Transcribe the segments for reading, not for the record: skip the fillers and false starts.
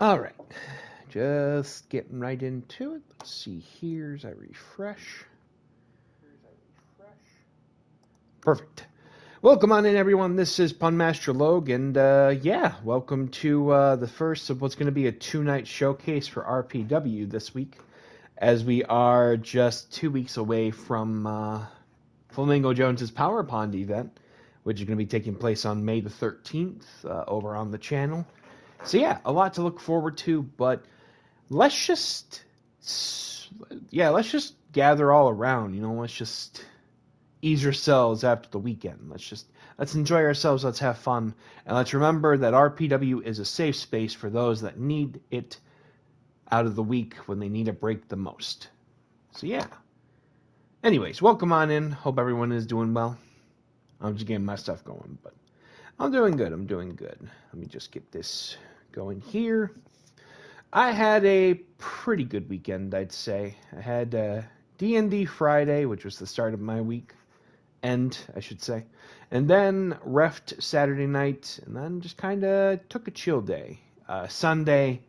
All right, just getting right into it. Let's see here as I refresh. Perfect. Welcome on in, everyone. This is Pun Master Logue, and yeah, welcome to the first of what's going to be a two-night showcase for RPW this week, as we are just 2 weeks away from Flamingo Jones's Power Pond event, which is going to be taking place on May the 13th over on the channel. So yeah, a lot to look forward to, but let's just gather all around. Let's just ease ourselves after the weekend. Let's enjoy ourselves. Let's have fun, and let's remember that RPW is a safe space for those that need it out of the week when they need a break the most. So yeah. Anyways, welcome on in. Hope everyone is doing well. I'm just getting my stuff going, but I'm doing good. Let me just get this going here. I had a pretty good weekend, I'd say. I had D&D Friday, which was the start of my week. I should say. And then refed Saturday night, and then just kind of took a chill day. Sunday,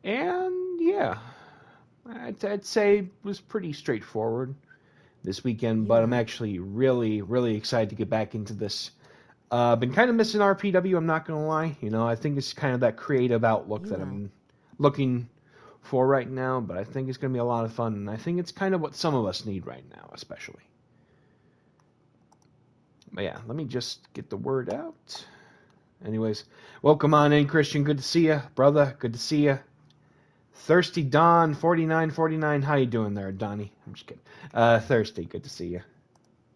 and yeah, I'd say it was pretty straightforward this weekend, but I'm actually really, really excited to get back into this. Been kind of missing RPW, I'm not going to lie. I think it's kind of that creative outlook that I'm looking for right now, but I think it's going to be a lot of fun, and I think it's kind of what some of us need right now, especially. But yeah, let me just get the word out. Anyways, welcome on in, Christian. Good to see you, brother. Good to see you. Thirsty Don 4949. How you doing there, Donnie? I'm just kidding. Thirsty. Good to see you.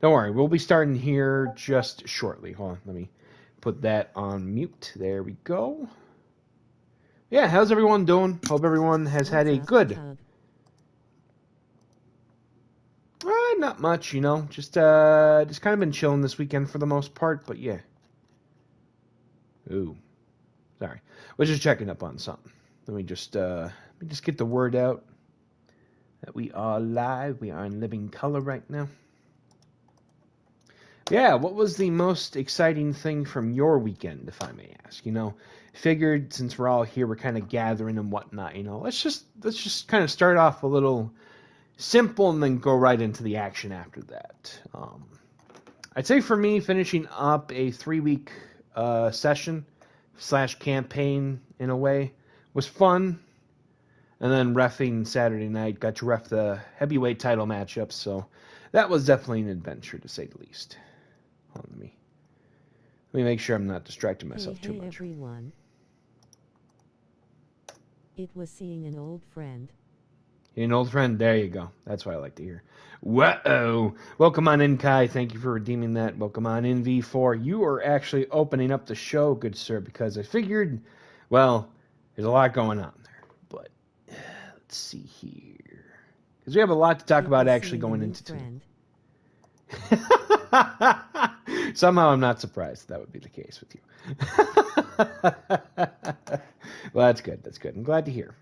Don't worry, we'll be starting here just shortly. Hold on, let me put that on mute. There we go. Yeah, how's everyone doing? Hope everyone has had a good. Not much, just kind of been chilling this weekend for the most part, but yeah. Ooh, sorry. Was just checking up on something. Let me just get the word out that we are live. We are in living color right now. Yeah, what was the most exciting thing from your weekend, if I may ask? Figured since we're all here, we're kind of gathering and whatnot. Let's just kind of start off a little simple and then go right into the action after that. I'd say for me, finishing up a 3-week session / campaign in a way was fun. And then reffing Saturday night, got to ref the heavyweight title matchup, so that was definitely an adventure to say the least. Hold on, let me make sure I'm not distracting myself too much. Everyone. It was seeing an old friend. An old friend, there you go. That's what I like to hear. Whoa! Welcome on in, Kai. Thank you for redeeming that. Welcome on in, V4. You are actually opening up the show, good sir, because I figured, well, there's a lot going on there. But let's see here. Because we have a lot to talk about actually going into tonight. Somehow I'm not surprised that would be the case with you. Well, that's good. That's good. I'm glad to hear.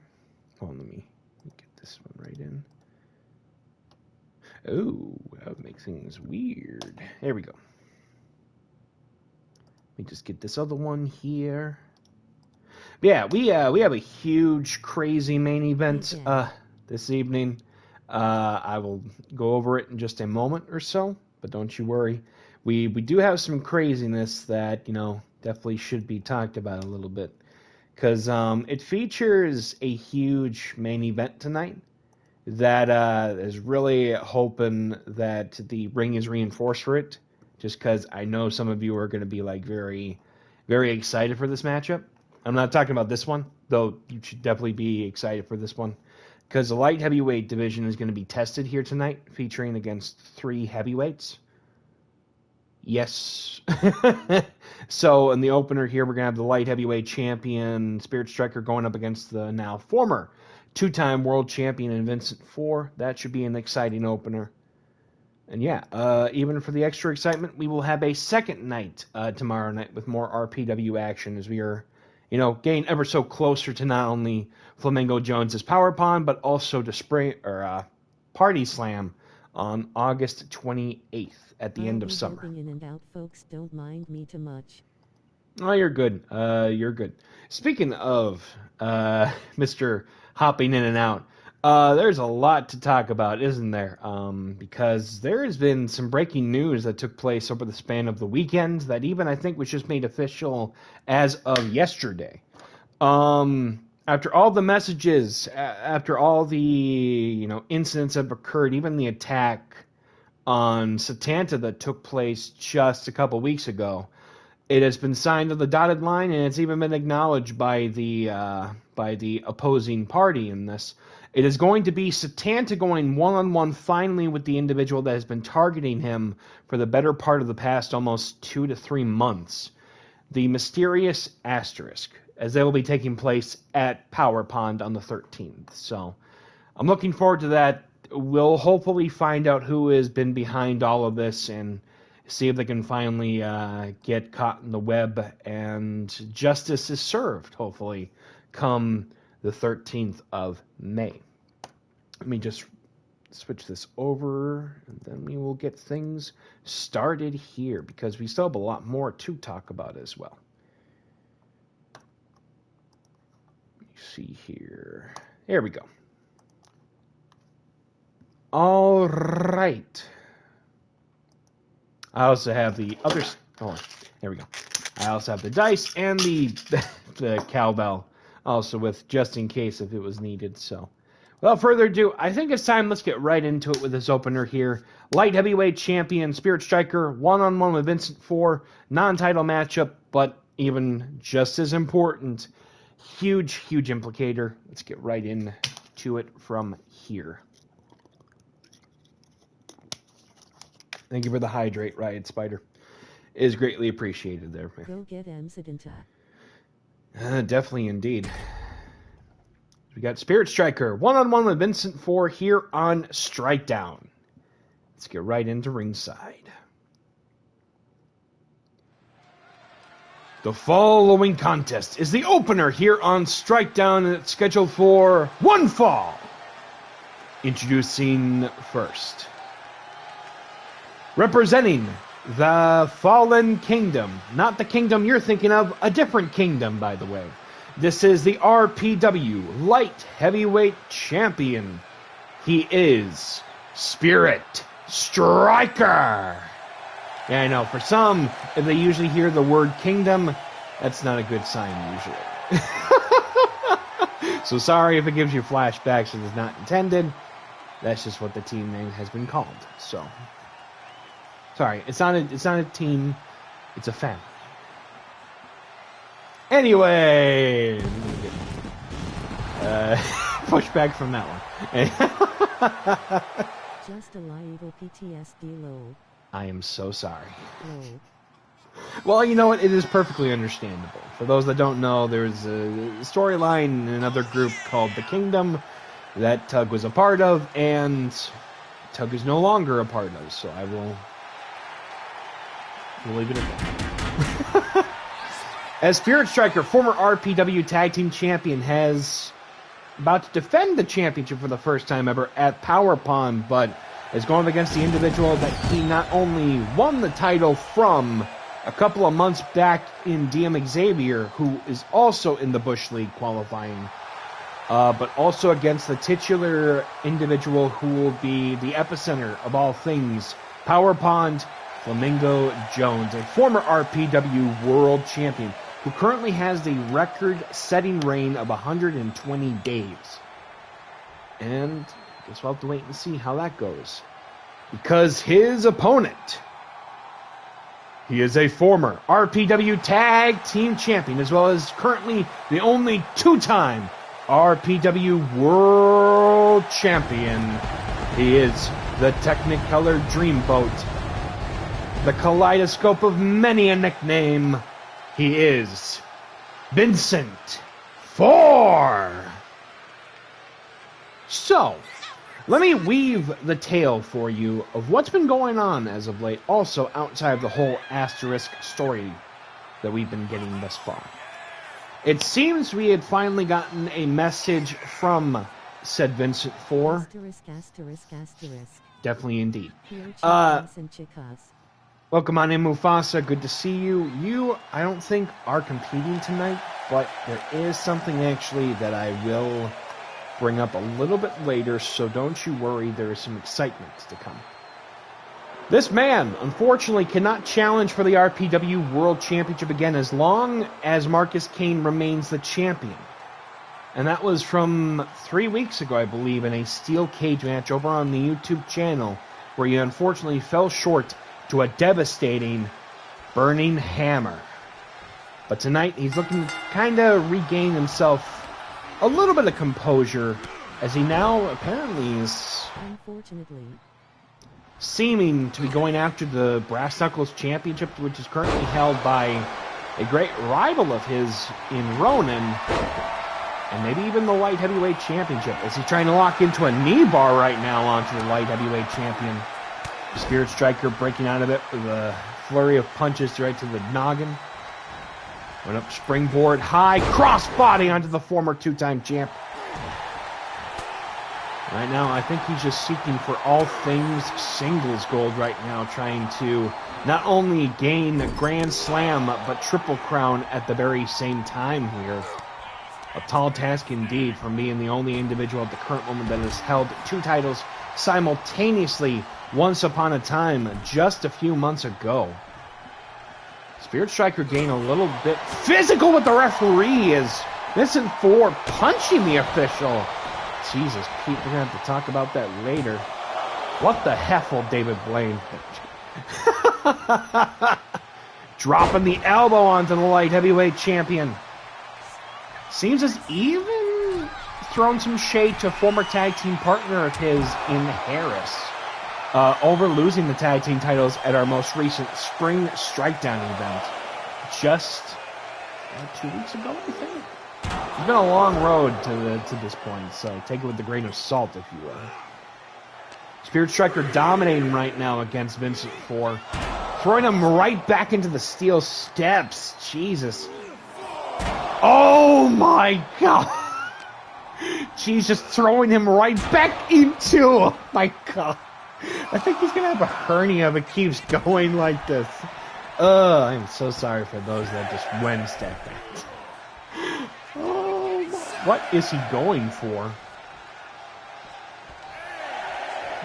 Hold on, let me get this one right in. Oh, that would make things weird. There we go. Let me just get this other one here. But yeah, we have a huge, crazy main event this evening. I will go over it in just a moment or so, but don't you worry. We do have some craziness that, definitely should be talked about a little bit. Because it features a huge main event tonight that is really hoping that the ring is reinforced for it. Just because I know some of you are going to be like very, very excited for this matchup. I'm not talking about this one, though you should definitely be excited for this one. Because the light heavyweight division is going to be tested here tonight, featuring against 3 heavyweights. Yes. So in the opener here, we're going to have the light heavyweight champion, Spirit Striker, going up against the now former 2-time world champion in Vincent 4. That should be an exciting opener. And yeah, even for the extra excitement, we will have a second night tomorrow night with more RPW action as we are, getting ever so closer to not only Flamingo Jones's Power Pond, but also to Party Slam on August 28th at the end of summer. In and out, folks, don't mind me too much. Oh, you're good. You're good. Speaking of Mr. Hopping in and out, there's a lot to talk about, isn't there? Because there has been some breaking news that took place over the span of the weekend that even I think was just made official as of yesterday. After all the messages, after all the incidents that have occurred, even the attack on Satanta that took place just a couple weeks ago. It has been signed on the dotted line, and it's even been acknowledged by the opposing party in this. It is going to be Satanta going one-on-one finally with the individual that has been targeting him for the better part of the past almost 2 to 3 months. The mysterious Asterisk, as they will be taking place at Power Pond on the 13th. So I'm looking forward to that. We'll hopefully find out who has been behind all of this and see if they can finally get caught in the web and justice is served, hopefully, come the 13th of May. Let me just switch this over, and then we will get things started here, because we still have a lot more to talk about as well. Let me see here. There we go. All right. I also have the other... Oh, there we go. I also have the dice and the cowbell, also with just in case if it was needed. So, without further ado, I think it's time. Let's get right into it with this opener here. Light heavyweight champion Spirit Striker, one-on-one with Vincent 4, non-title matchup, but even just as important, huge implicator. Let's get right into it from here. Thank you for the hydrate, Riot Spider. It is greatly appreciated there. Go get Amsidenta. Definitely indeed. We got Spirit Striker, one-on-one with Vincent 4 here on Strike Down. Let's get right into ringside. The following contest is the opener here on Strike Down, and it's scheduled for one fall. Introducing first, representing the Fallen Kingdom. Not the kingdom you're thinking of, a different kingdom, by the way. This is the RPW Light Heavyweight Champion. He is Spirit Striker. Yeah, I know. For some, if they usually hear the word kingdom, that's not a good sign usually. So sorry if it gives you flashbacks. It is not intended. That's just what the team name has been called. So... sorry, it's not a team, it's a family. Anyway, push back from that one. Just a little PTSD low. I am so sorry. Low. Well, you know what? It is perfectly understandable. For those that don't know, there's a storyline in another group called The Kingdom that Tug was a part of, and Tug is no longer a part of, so we'll leave it at that. As Spirit Striker, former RPW Tag Team Champion, has about to defend the championship for the first time ever at Power Pond, but is going up against the individual that he not only won the title from a couple of months back in DM Xavier, who is also in the Bush League qualifying, but also against the titular individual who will be the epicenter of all things, Power Pond, Flamingo Jones, a former RPW World Champion, who currently has the record-setting reign of 120 days. And I guess we'll have to wait and see how that goes. Because his opponent, he is a former RPW Tag Team Champion, as well as currently the only two-time RPW World Champion. He is the Technicolor Dreamboat, the kaleidoscope of many a nickname. He is Vincent 4. So, let me weave the tale for you of what's been going on as of late, also outside of the whole Asterisk story that we've been getting thus far. It seems we had finally gotten a message from said Vincent 4. Asterisk. Definitely indeed. Here, chicas and chicas. Welcome on in, Mufasa. Good to see you. You, I don't think, are competing tonight, but there is something actually that I will bring up a little bit later, so don't you worry. There is some excitement to come. This man, unfortunately, cannot challenge for the RPW World Championship again as long as Marcus Kane remains the champion. And that was from 3 weeks ago, I believe, in a steel cage match over on the YouTube channel, where he unfortunately fell short to a devastating burning hammer. But tonight, he's looking to kind of regain himself a little bit of composure, as he now apparently is Unfortunately, seeming to be going after the Brass Knuckles Championship, which is currently held by a great rival of his in Ronan, and maybe even the Light Heavyweight Championship. Is he trying to lock into a knee bar right now onto the Light Heavyweight Champion? Spirit Striker breaking out of it with a flurry of punches right to the noggin. Went up springboard high, crossbody onto the former two-time champ. Right now, I think he's just seeking for all things singles gold right now, trying to not only gain a Grand Slam, but Triple Crown at the very same time here. A tall task indeed from being the only individual at the current moment that has held 2 titles simultaneously once upon a time, just a few months ago. Spirit Striker getting a little bit physical with the referee as Vincent 4 punching the official. Jesus, Pete, we're going to have to talk about that later. What the heffle, David Blaine. Dropping the elbow onto the Light Heavyweight Champion. Seems as even thrown some shade to a former tag team partner of his in Harris. Over losing the tag team titles at our most recent Spring Strikedown event. Just 2 weeks ago, I think. It's been a long road to this point, so take it with a grain of salt, if you will. Spirit Striker dominating right now against Vincent 4. Throwing him right back into the steel steps. Jesus. Oh my God. She's just throwing him right back into. Oh my God. I think he's going to have a hernia if it keeps going like this. I'm so sorry for those that just winced at that. Oh, what is he going for?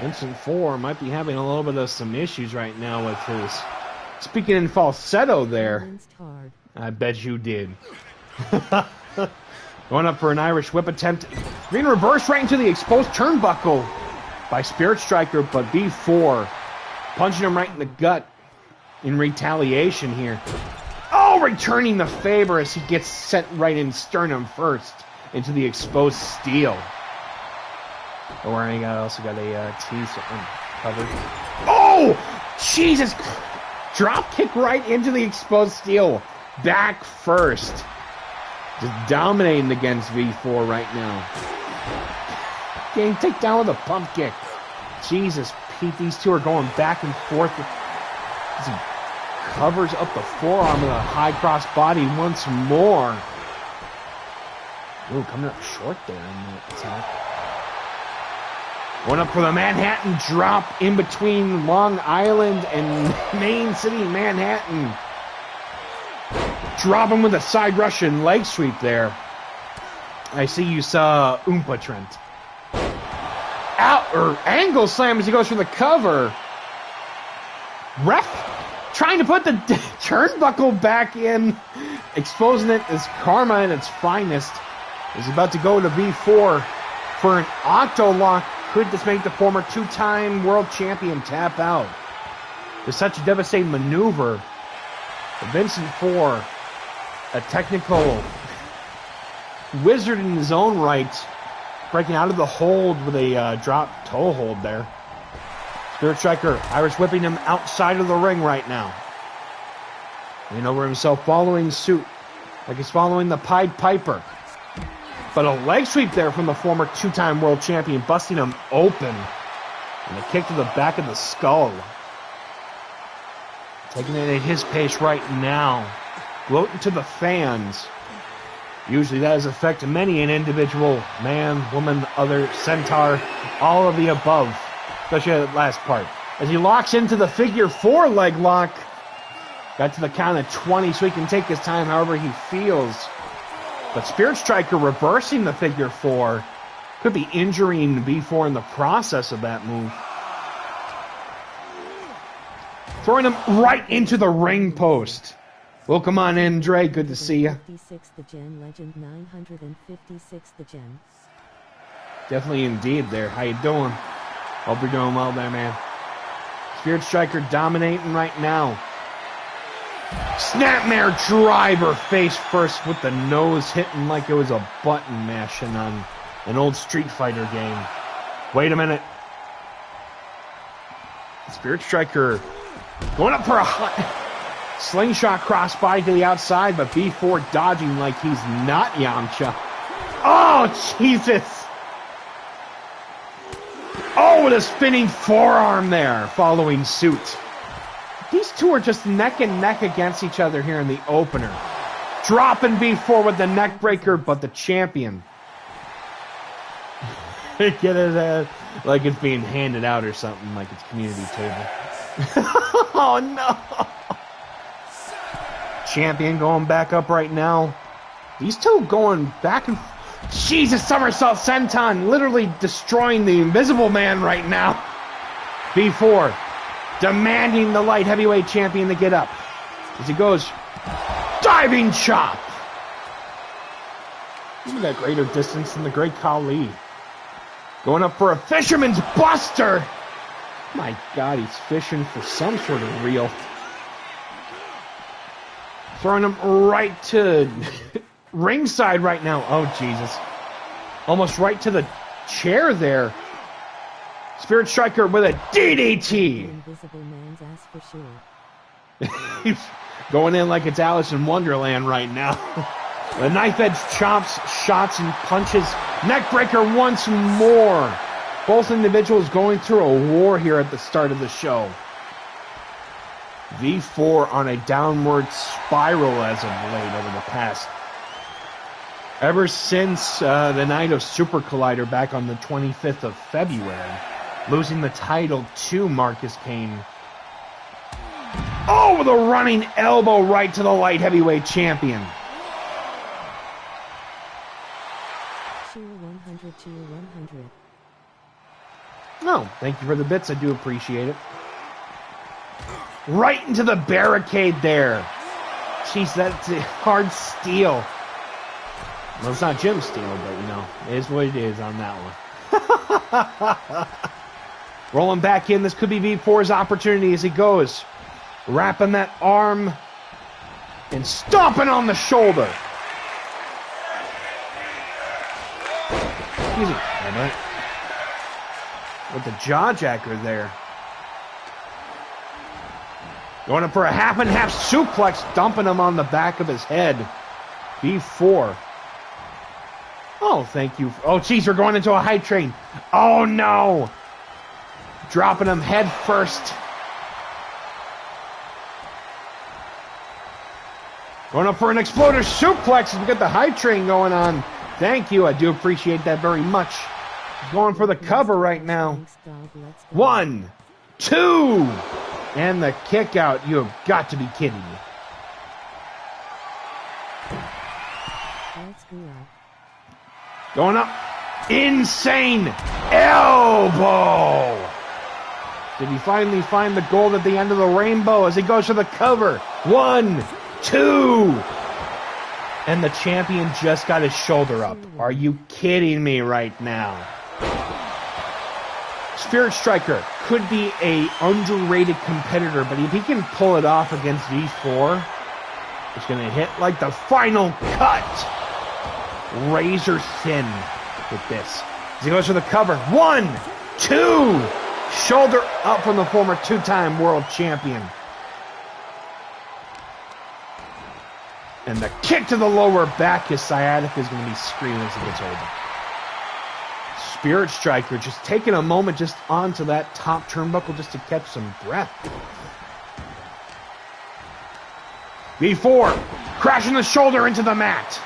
Vincent 4 might be having a little bit of some issues right now with his speaking in falsetto there. winced hard. I bet you did. Going up for an Irish whip attempt. Being reversed right into the exposed turnbuckle by Spirit Striker, but B4 punching him right in the gut in retaliation here. Oh, returning the favor as he gets sent right in sternum first into the exposed steel. Or I also got a T covered. Oh, Jesus! Drop kick right into the exposed steel. Back first. Just dominating against V4 right now. Getting taken down with a pump kick. Jesus, Pete, these two are going back and forth. As he covers up the forearm with a high cross body once more. Ooh, coming up short there in that attack. Going up for the Manhattan drop in between Long Island and Main City, Manhattan. Dropping with a side Russian leg sweep there. I see you saw Oompa Trent. Out or angle slam as he goes for the cover. Ref trying to put the turnbuckle back in, exposing it as karma in its finest. Is about to go to V4 for an octo lock. Could this make the former two-time world champion tap out? With such a devastating maneuver, Vincent 4, a technical wizard in his own right, breaking out of the hold with a drop toe hold there. Spirit Striker, Irish whipping him outside of the ring right now. Leaning over himself, following suit, like he's following the Pied Piper. But a leg sweep there from the former two-time world champion, busting him open. And a kick to the back of the skull. Taking it at his pace right now. Gloating to the fans. Usually that has affected many an individual, man, woman, other, centaur, all of the above. Especially that last part. as he locks into the figure 4 leg lock. Got to the count of 20 so he can take his time however he feels. But Spirit Striker reversing the figure 4. Could be injuring V4 in the process of that move. Throwing him right into the ring post. Welcome on in, Dre. Good to see you. 56 the gen, legend 956 the gen. Definitely indeed there. How you doing? Hope you're doing well there, man. Spirit Striker dominating right now. Snapmare driver face first with the nose hitting like it was a button mashing on an old Street Fighter game. Wait a minute. Spirit Striker going up for a hot slingshot crossbody to the outside, but B4 dodging like he's not Yamcha. Oh, Jesus! Oh, with a spinning forearm there, following suit. These two are just neck and neck against each other here in the opener. Dropping B4 with the neck breaker, but the champion. Get it like it's being handed out or something, like it's community table. Oh, no! Champion going back up right now. These two going back and... Jesus, somersault senton, literally destroying the Invisible Man right now. B4 demanding the light heavyweight champion to get up. As he goes, diving chop. Even that greater distance than the great Khali. Going up for a fisherman's buster. My God, he's fishing for some sort of reel. Throwing him right to ringside right now. Oh, Jesus. Almost right to the chair there. Spirit Striker with a DDT. Invisible Man's ass for sure. He's going in like it's Alice in Wonderland right now. The knife edge chops, shots, and punches. Neckbreaker once more. Both individuals going through a war here at the start of the show. V4 on a downward spiral as of late over the past. Ever since the night of Super Collider back on the 25th of February. Losing the title to Marcus Kane. Oh, with a running elbow right to the light heavyweight champion. Cheer 100, cheer 100. No, thank you for the bits. I do appreciate it. Right into the barricade there. Jeez, that's a hard steel. Well, it's not Jim Steele, but you know, it is what it is on that one. Rolling back in, this could be V4's opportunity as he goes. Wrapping that arm and stomping on the shoulder. Easy. With the jaw jacker there. Going up for a half and half suplex, dumping him on the back of his head. V4. Oh, thank you. Oh, geez, we're going into a high train. Oh, no. Dropping him head first. Going up for an exploder suplex as we get the high train going on. Thank you. I do appreciate that very much. Going for the cover right now. 1, 2. And the kick out. You have got to be kidding me. Going up. Insane elbow. Did he finally find the gold at the end of the rainbow as he goes for the cover? 1, 2. And the champion just got his shoulder up. Are you kidding me right now? Spirit Striker could be a underrated competitor, but if he can pull it off against V4, it's going to hit like the final cut. Razor thin with this. As he goes for the cover. 1, 2. Shoulder up from the former two-time world champion. And the kick to the lower back. His sciatica is going to be screaming as it gets over. Spirit Striker just taking a moment just onto that top turnbuckle just to catch some breath. V4 crashing the shoulder into the mat.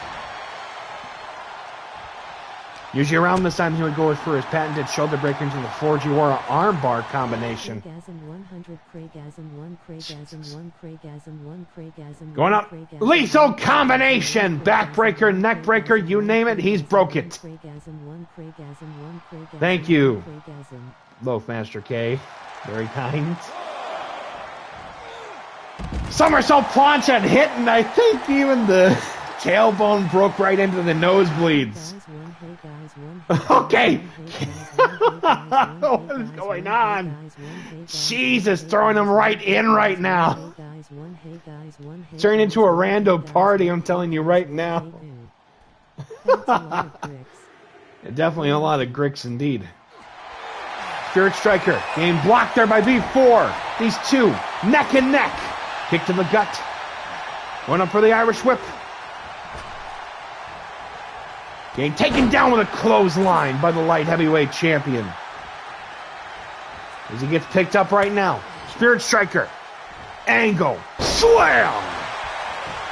Usually around this time, he would go for his patented shoulder breaker into the 4G Aura armbar combination. Going up. Lethal combination. Backbreaker, neckbreaker, you name it, he's broke it. Thank you, Loafmaster K. Very kind. Somersault plancha and hit, and I think even the tailbone broke right into the nosebleeds. Okay. What is going on? Jesus, throwing him right in right now. Turning into a rando party, I'm telling you right now. Definitely a lot of gricks indeed. Spirit Striker, game blocked there by B4. These two, neck and neck. Kick to the gut. Going up for the Irish whip. Getting taken down with a clothesline by the light heavyweight champion. As he gets picked up right now. Spirit Striker. Angle. Slam!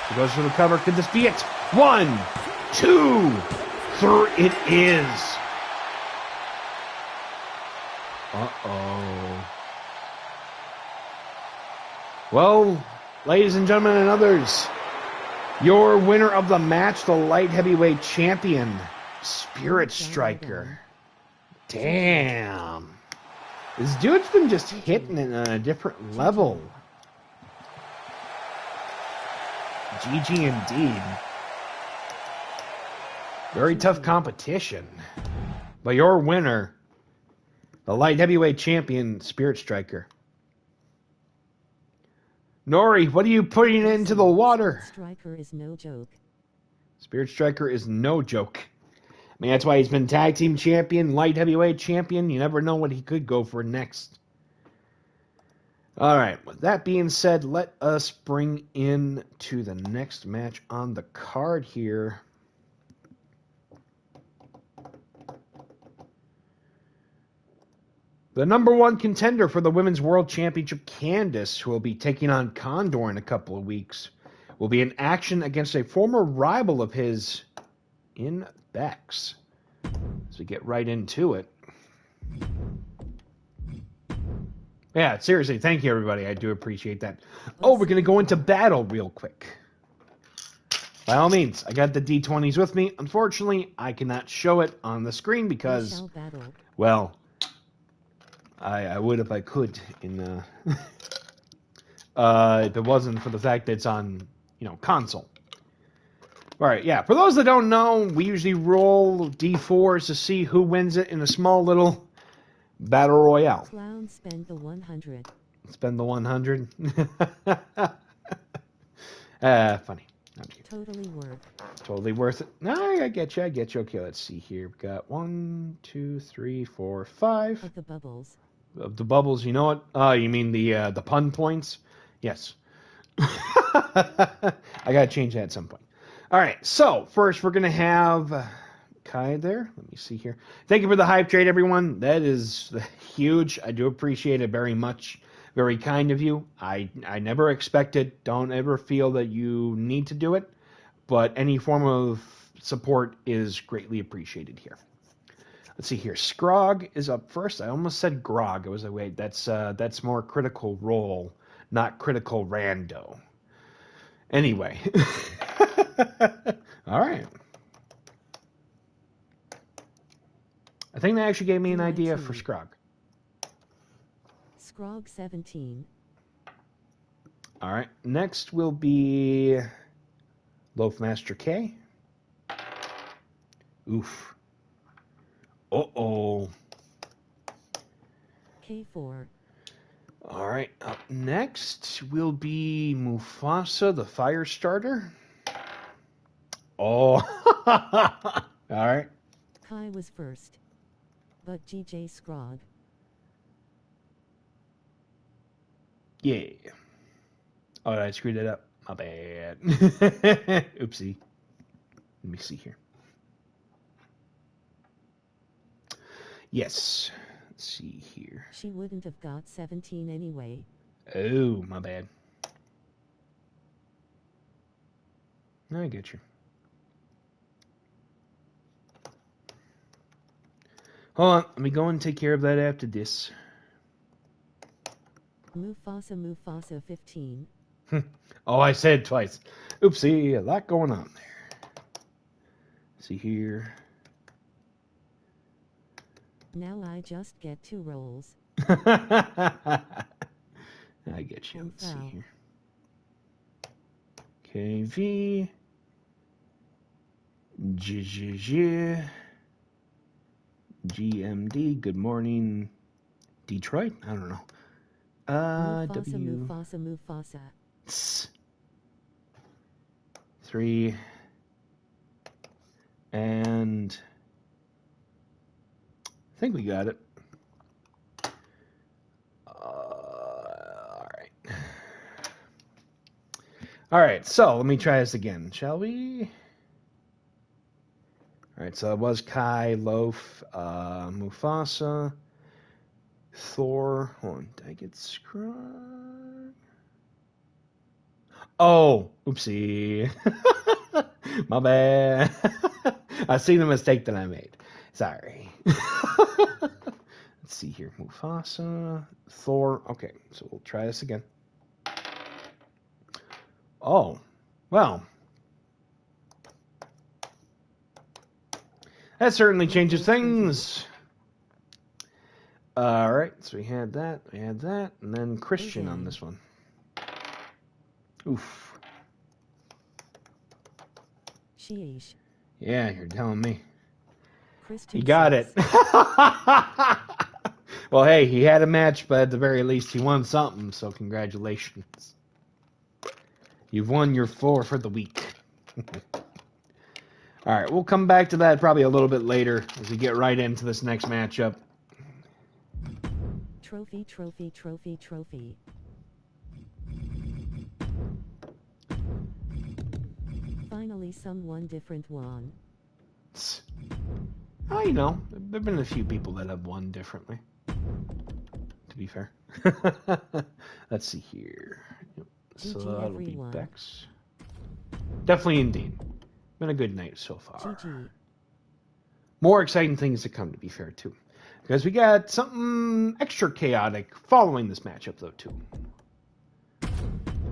He goes for the cover. Could this be it? 1, 2, 3. It is. Uh-oh. Well, ladies and gentlemen and others, your winner of the match, the light heavyweight champion, Spirit Striker. Damn. This dude's been just hitting it on a different level. GG indeed. Very tough competition. But your winner, the light heavyweight champion, Spirit Striker. Norie, what are you putting into the water? Striker is no joke. Spirit Striker is no joke. I mean, that's why he's been tag team champion, light heavyweight champion. You never know what he could go for next. All right, with that being said, let us bring in to the next match on the card here. The #1 contender for the Women's World Championship, Candace, who will be taking on Condor in a couple of weeks, will be in action against a former rival of his in Bex. So we get right into it. Yeah, seriously, thank you, everybody. I do appreciate that. Oh, we're going to go into battle real quick. By all means, I got the D20s with me. Unfortunately, I cannot show it on the screen because, well, I would if I could in if it wasn't for the fact that it's on, console. All right, yeah. For those that don't know, we usually roll D4s to see who wins it in a small little battle royale. Clown, spend the 100. Spend the 100. Funny. Totally worth. Totally worth it. No, I get you. Okay, let's see here. We've got 1, 2, 3, 4, 5. Of the bubbles. Of the bubbles, you know what? Oh, you mean the pun points? Yes. I gotta change that at some point. All right, so first we're gonna have Kai there. Let me see here. Thank you for the hype trade, everyone. That is huge. I do appreciate it very much. Very kind of you. I never expected. Don't ever feel that you need to do it, but any form of support is greatly appreciated here. Let's see here. Scrog is up first. I almost said Grog. I was like, wait, that's more Critical Role, not Critical Rando. Anyway. All right. I think they actually gave me an idea for Scrog. Scrog 17. All right. Next will be Loafmaster K. Oof. Uh-oh. K4. All right. Up next will be Mufasa, the fire starter. Oh. All right. Kai was first. But GJ Scrog. Yeah. Oh, I screwed it up. My bad. Oopsie. Let me see here. Yes. Let's see here. She wouldn't have got 17 anyway. Oh, my bad. I get you. Hold on, let me go and take care of that after this. Mufasa 15. Oh, I said it twice. Oopsie, a lot going on there. See here. Now I just get 2 rolls. I get you. Let's see here. KV. GMD. Good morning, Detroit. I don't know. Mufasa. 3 and I think we got it. All right, so let me try this again, shall we? All right, so it was Kai, Loaf, Mufasa, Thor. Hold on, did I get screwed? Oh, oopsie. My bad. I see the mistake that I made. Sorry. Let's see here. Mufasa, Thor. Okay, so we'll try this again. Oh, well. That certainly changes things. All right, so we had that, and then Christian on this one. Oof. Sheesh. Yeah, you're telling me. Christian He got it. Well, hey, he had a match, but at the very least, he won something, so congratulations. You've won your 4 for the week. All right, we'll come back to that probably a little bit later as we get right into this next matchup. Trophy. Finally someone different won. Oh, you know, there have been a few people that have won differently, to be fair. Let's see here. So that'll be Bex. Definitely indeed. Been a good night so far. GG. More exciting things to come, to be fair, too. Because we got something extra chaotic following this matchup, though, too.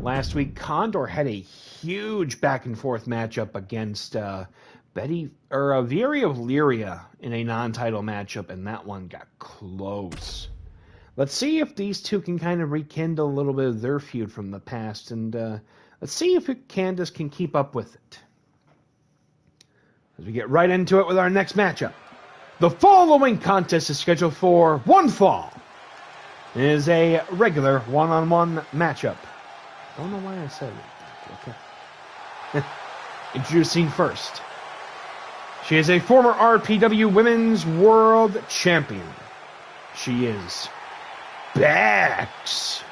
Last week, Condor had a huge back-and-forth matchup against Vieri of Lyria in a non-title matchup, and that one got close. Let's see if these two can kind of rekindle a little bit of their feud from the past, and let's see if Candace can keep up with it. As we get right into it with our next matchup. The following contest is scheduled for one fall. It is a regular one-on-one matchup. I don't know why I said it. Okay. Introducing first. She is a former Rpw Women's World Champion. She is Bex.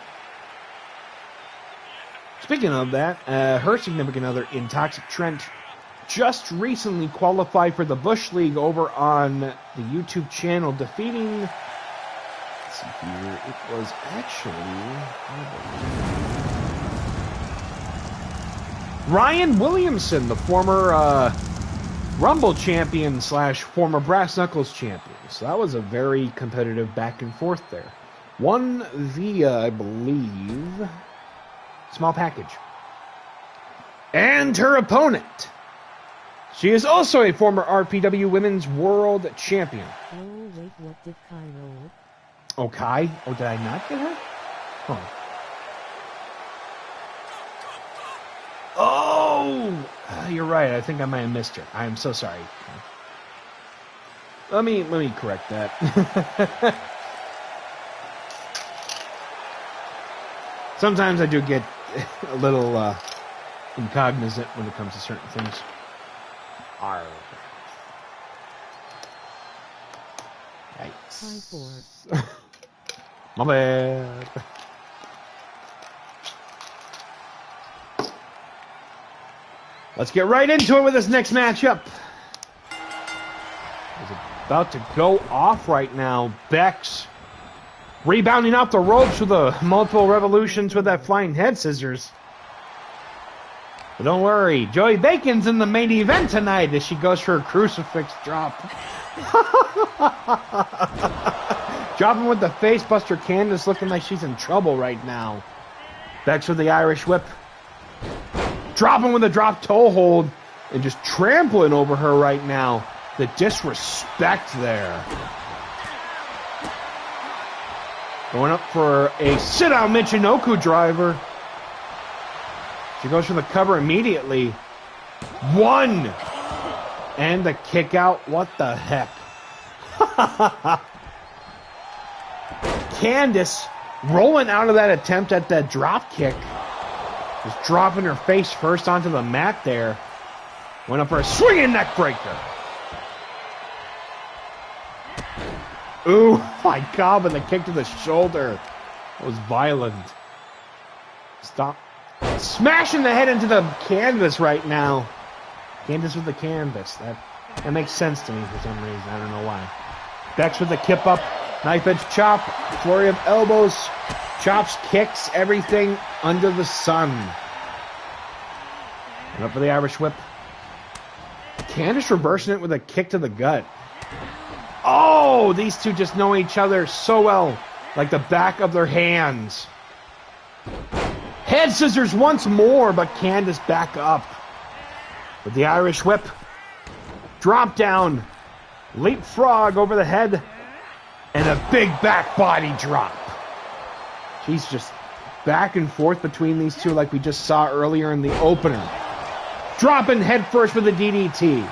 Speaking of that, her significant other in Toxic Trent just recently qualified for the Bush League over on the YouTube channel, defeating, let's see here, it was actually Ryan Williamson, the former Rumble champion / former Brass Knuckles champion. So that was a very competitive back and forth there. Won via, I believe, small package. And her opponent. She is also a former Rpw Women's World Champion. Oh, wait, what did Kai roll? Oh, Kai? Oh, did I not get her? Oh. Oh! You're right. I think I might have missed her. I am so sorry. Let me correct that. Sometimes I do get a little incognizant when it comes to certain things. Arr. Yikes. My bad. Let's get right into it with this next matchup. It's about to go off right now. Bex rebounding off the ropes with the multiple revolutions with that flying head scissors. But don't worry, Joey Bacon's in the main event tonight as she goes for a crucifix drop. Dropping with the face buster. Candace looking like she's in trouble right now. Bex with the Irish whip. Dropping with a drop toe hold. And just trampling over her right now. The disrespect there. Going up for a sit-down Michinoku driver. She goes for the cover immediately. One. And the kick out. What the heck? Candace rolling out of that attempt at that drop kick. Just dropping her face first onto the mat there. Went up for a swinging neck breaker. Ooh, my God, with a kick to the shoulder. That was violent. Stop. Smashing the head into the canvas right now. Candace with the canvas. That makes sense to me for some reason. I don't know why. Bex with the kip up. Knife edge chop. Flurry of elbows. Chops, kicks, everything under the sun. And up for the Irish whip. Candace reversing it with a kick to the gut. Oh, these two just know each other so well. Like the back of their hands. Head scissors once more, but Candace back up. With the Irish whip. Drop down. Leapfrog over the head. And a big back body drop. She's just back and forth between these two like we just saw earlier in the opener. Dropping head first with the DDT.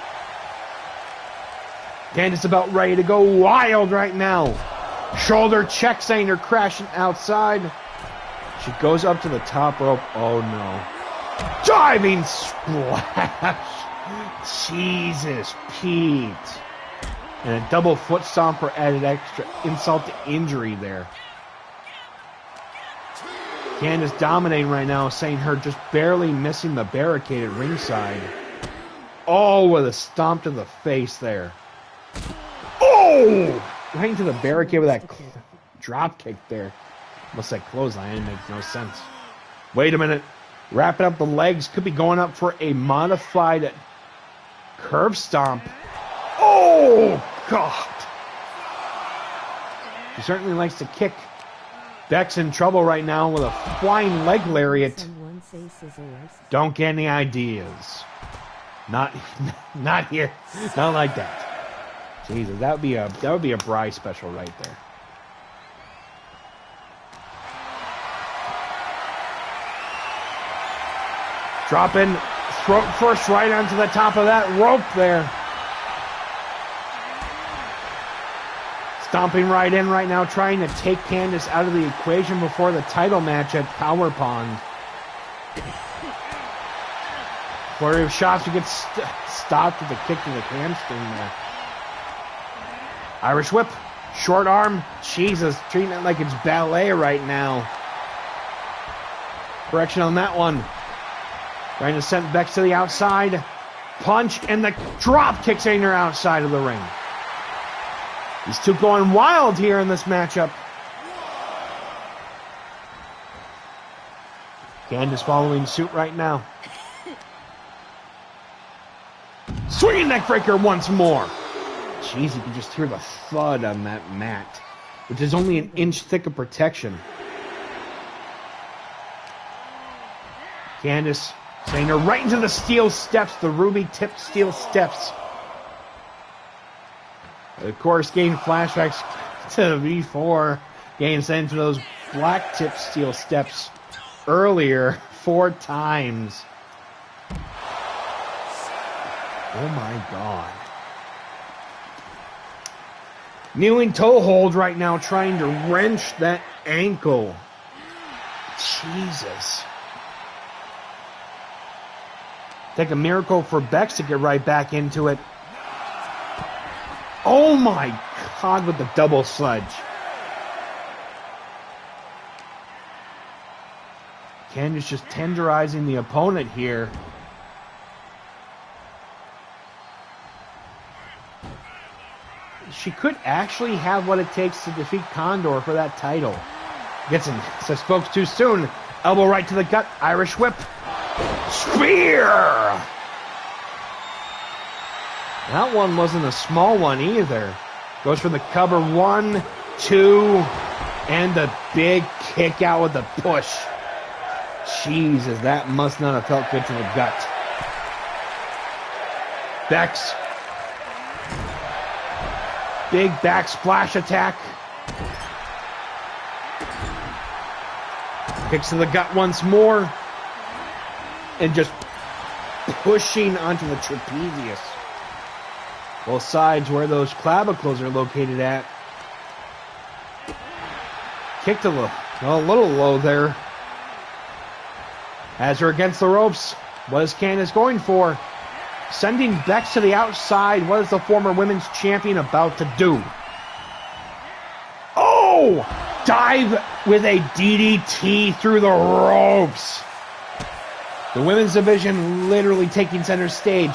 Candace about ready to go wild right now. Shoulder check, saying her crashing outside. She goes up to the top rope. Oh no. Diving splash. Jesus, Pete. And a double foot stomp for added extra insult to injury there. Candace dominating right now, saying her just barely missing the barricade at ringside. Oh, with a stomp to the face there. Oh! Right into the barricade with that drop kick there. Almost that clothesline. It makes no sense. Wait a minute. Wrapping up the legs. Could be going up for a modified curve stomp. Oh, God. She certainly likes to kick. Beck's in trouble right now with a flying leg lariat. Don't get any ideas. Not here. Not like that. Jesus, that would be a Bry special right there. Dropping throat first right onto the top of that rope there. Stomping right in right now, trying to take Candace out of the equation before the title match at Power Pond. Flurry of shots to get stopped with a kick to the hamstring there. Irish whip, short arm. Jesus, treating it like it's ballet right now. Correction on that one. Trying to send Bex to the outside. Punch and the drop kick sending her outside of the ring. These two going wild here in this matchup. Candace following suit right now. Swinging neck breaker once more. Jeez, you can just hear the thud on that mat, which is only an inch thick of protection. Candace sending her right into the steel steps, the ruby-tipped steel steps. Of course, getting flashbacks to V4, getting sent to those black-tipped steel steps earlier 4 times. Oh my God. Kneeling toe hold right now, trying to wrench that ankle. Jesus. Take a miracle for Bex to get right back into it. Oh my God, with the double sledge. Candace just tenderizing the opponent here. She could actually have what it takes to defeat Condor for that title. Gets in, so spoke too soon. Elbow right to the gut, Irish whip. Spear! That one wasn't a small one either. Goes for the cover. 1, 2, and the big kick out with the push. Jesus, that must not have felt good to the gut. Bex. Big back splash attack. Kicks to the gut once more. And just pushing onto the trapezius. Both sides where those clavicles are located at. Kicked a little low there. Has her against the ropes. What is Candace going for? Sending Bex to the outside. What is the former women's champion about to do? Oh! Dive with a DDT through the ropes. The women's division literally taking center stage.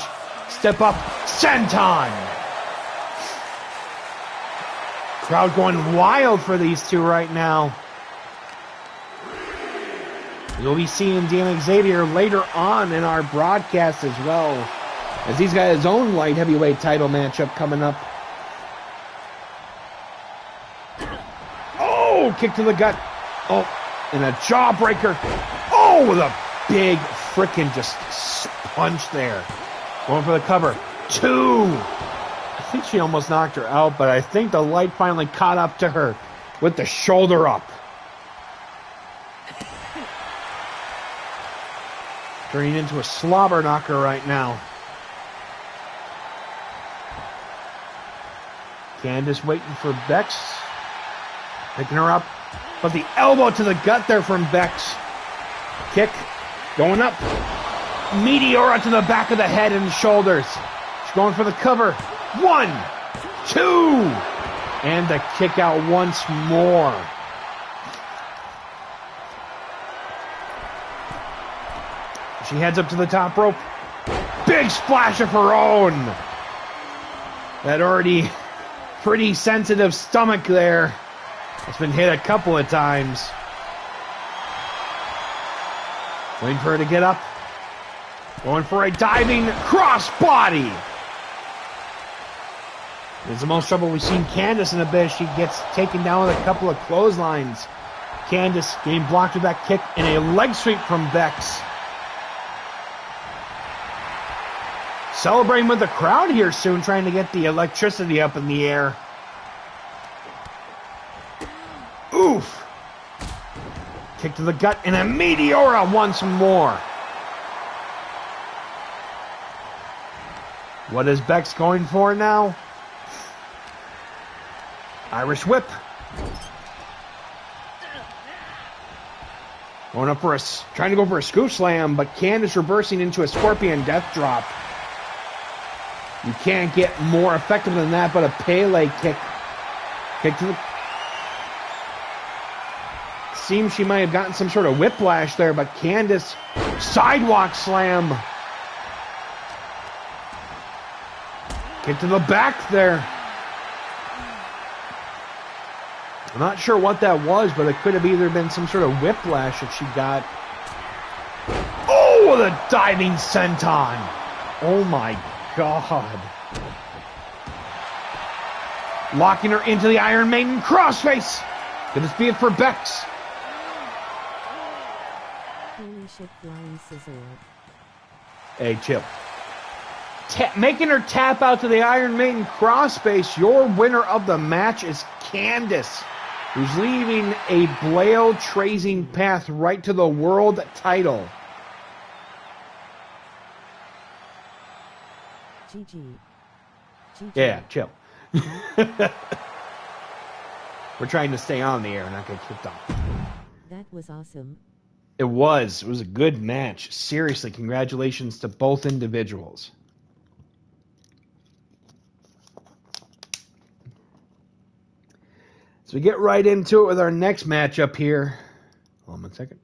Step up, senton. Crowd going wild for these two right now. You'll be seeing Dan Xavier later on in our broadcast as well, as he's got his own light heavyweight title matchup coming up. Oh, kick to the gut. Oh, and a jawbreaker. Oh, with a big frickin' just punch there. Going for the cover. 2. I think she almost knocked her out, but I think the light finally caught up to her with the shoulder up. Turning into a slobber knocker right now. Candace waiting for Bex. Picking her up. But the elbow to the gut there from Bex. Kick. Going up. Meteora to the back of the head and shoulders. She's going for the cover. 1, 2. And the kick out once more. She heads up to the top rope. Big splash of her own. That already pretty sensitive stomach there. It's been hit a couple of times. Waiting for her to get up. Going for a diving crossbody. It's the most trouble we've seen Candace in a bit. She gets taken down with a couple of clotheslines. Candace getting blocked with that kick and a leg sweep from Bex. Celebrating with the crowd here soon, trying to get the electricity up in the air. Oof. Kick to the gut and a Meteora once more. What is Bex going for now? Irish whip. Going up for trying to go for a scoop slam, but Candace reversing into a scorpion death drop. You can't get more effective than that, but a Pele kick. Kick to the... Seems she might have gotten some sort of whiplash there, but Candace, sidewalk slam. Kick to the back there. I'm not sure what that was, but it could have either been some sort of whiplash that she got. Oh, the diving senton. Oh my God. Locking her into the Iron Maiden crossface. Could this be it for Bex? Holy shit, flying scissor. Hey, chill. Making her tap out to the Iron Maiden crossface. Your winner of the match is Candace, who's leaving a trailblazing path right to the world title. GG. Yeah, chill. We're trying to stay on the air and not get kicked off. That was awesome. It was a good match. Seriously, congratulations to both individuals. So we get right into it with our next matchup here. Hold on 1 second.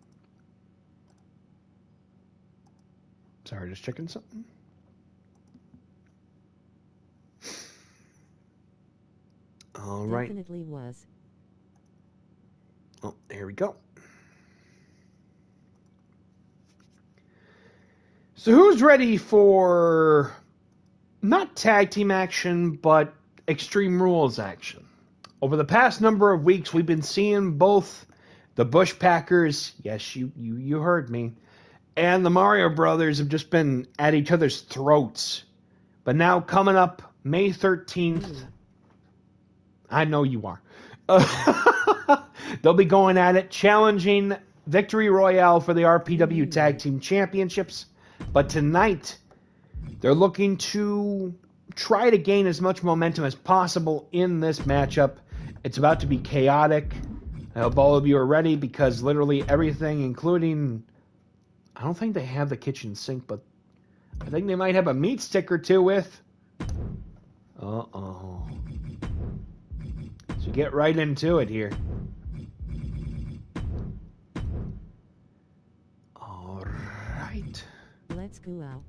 Sorry, just checking something. All right. Definitely was. Oh, here we go. So who's ready for not tag team action, but Extreme Rules action. Over the past number of weeks, we've been seeing both the Bush Packers, yes, you heard me, and the Mario Brothers have just been at each other's throats. But now coming up May 13th, I know you are. They'll be going at it, challenging Victory Royale for the RPW Tag Team Championships. But tonight, they're looking to try to gain as much momentum as possible in this matchup. It's about to be chaotic. I hope all of you are ready because literally everything, including... I don't think they have the kitchen sink, but I think they might have a meat stick or two with. Uh-oh. So get right into it here. All right. Let's go out.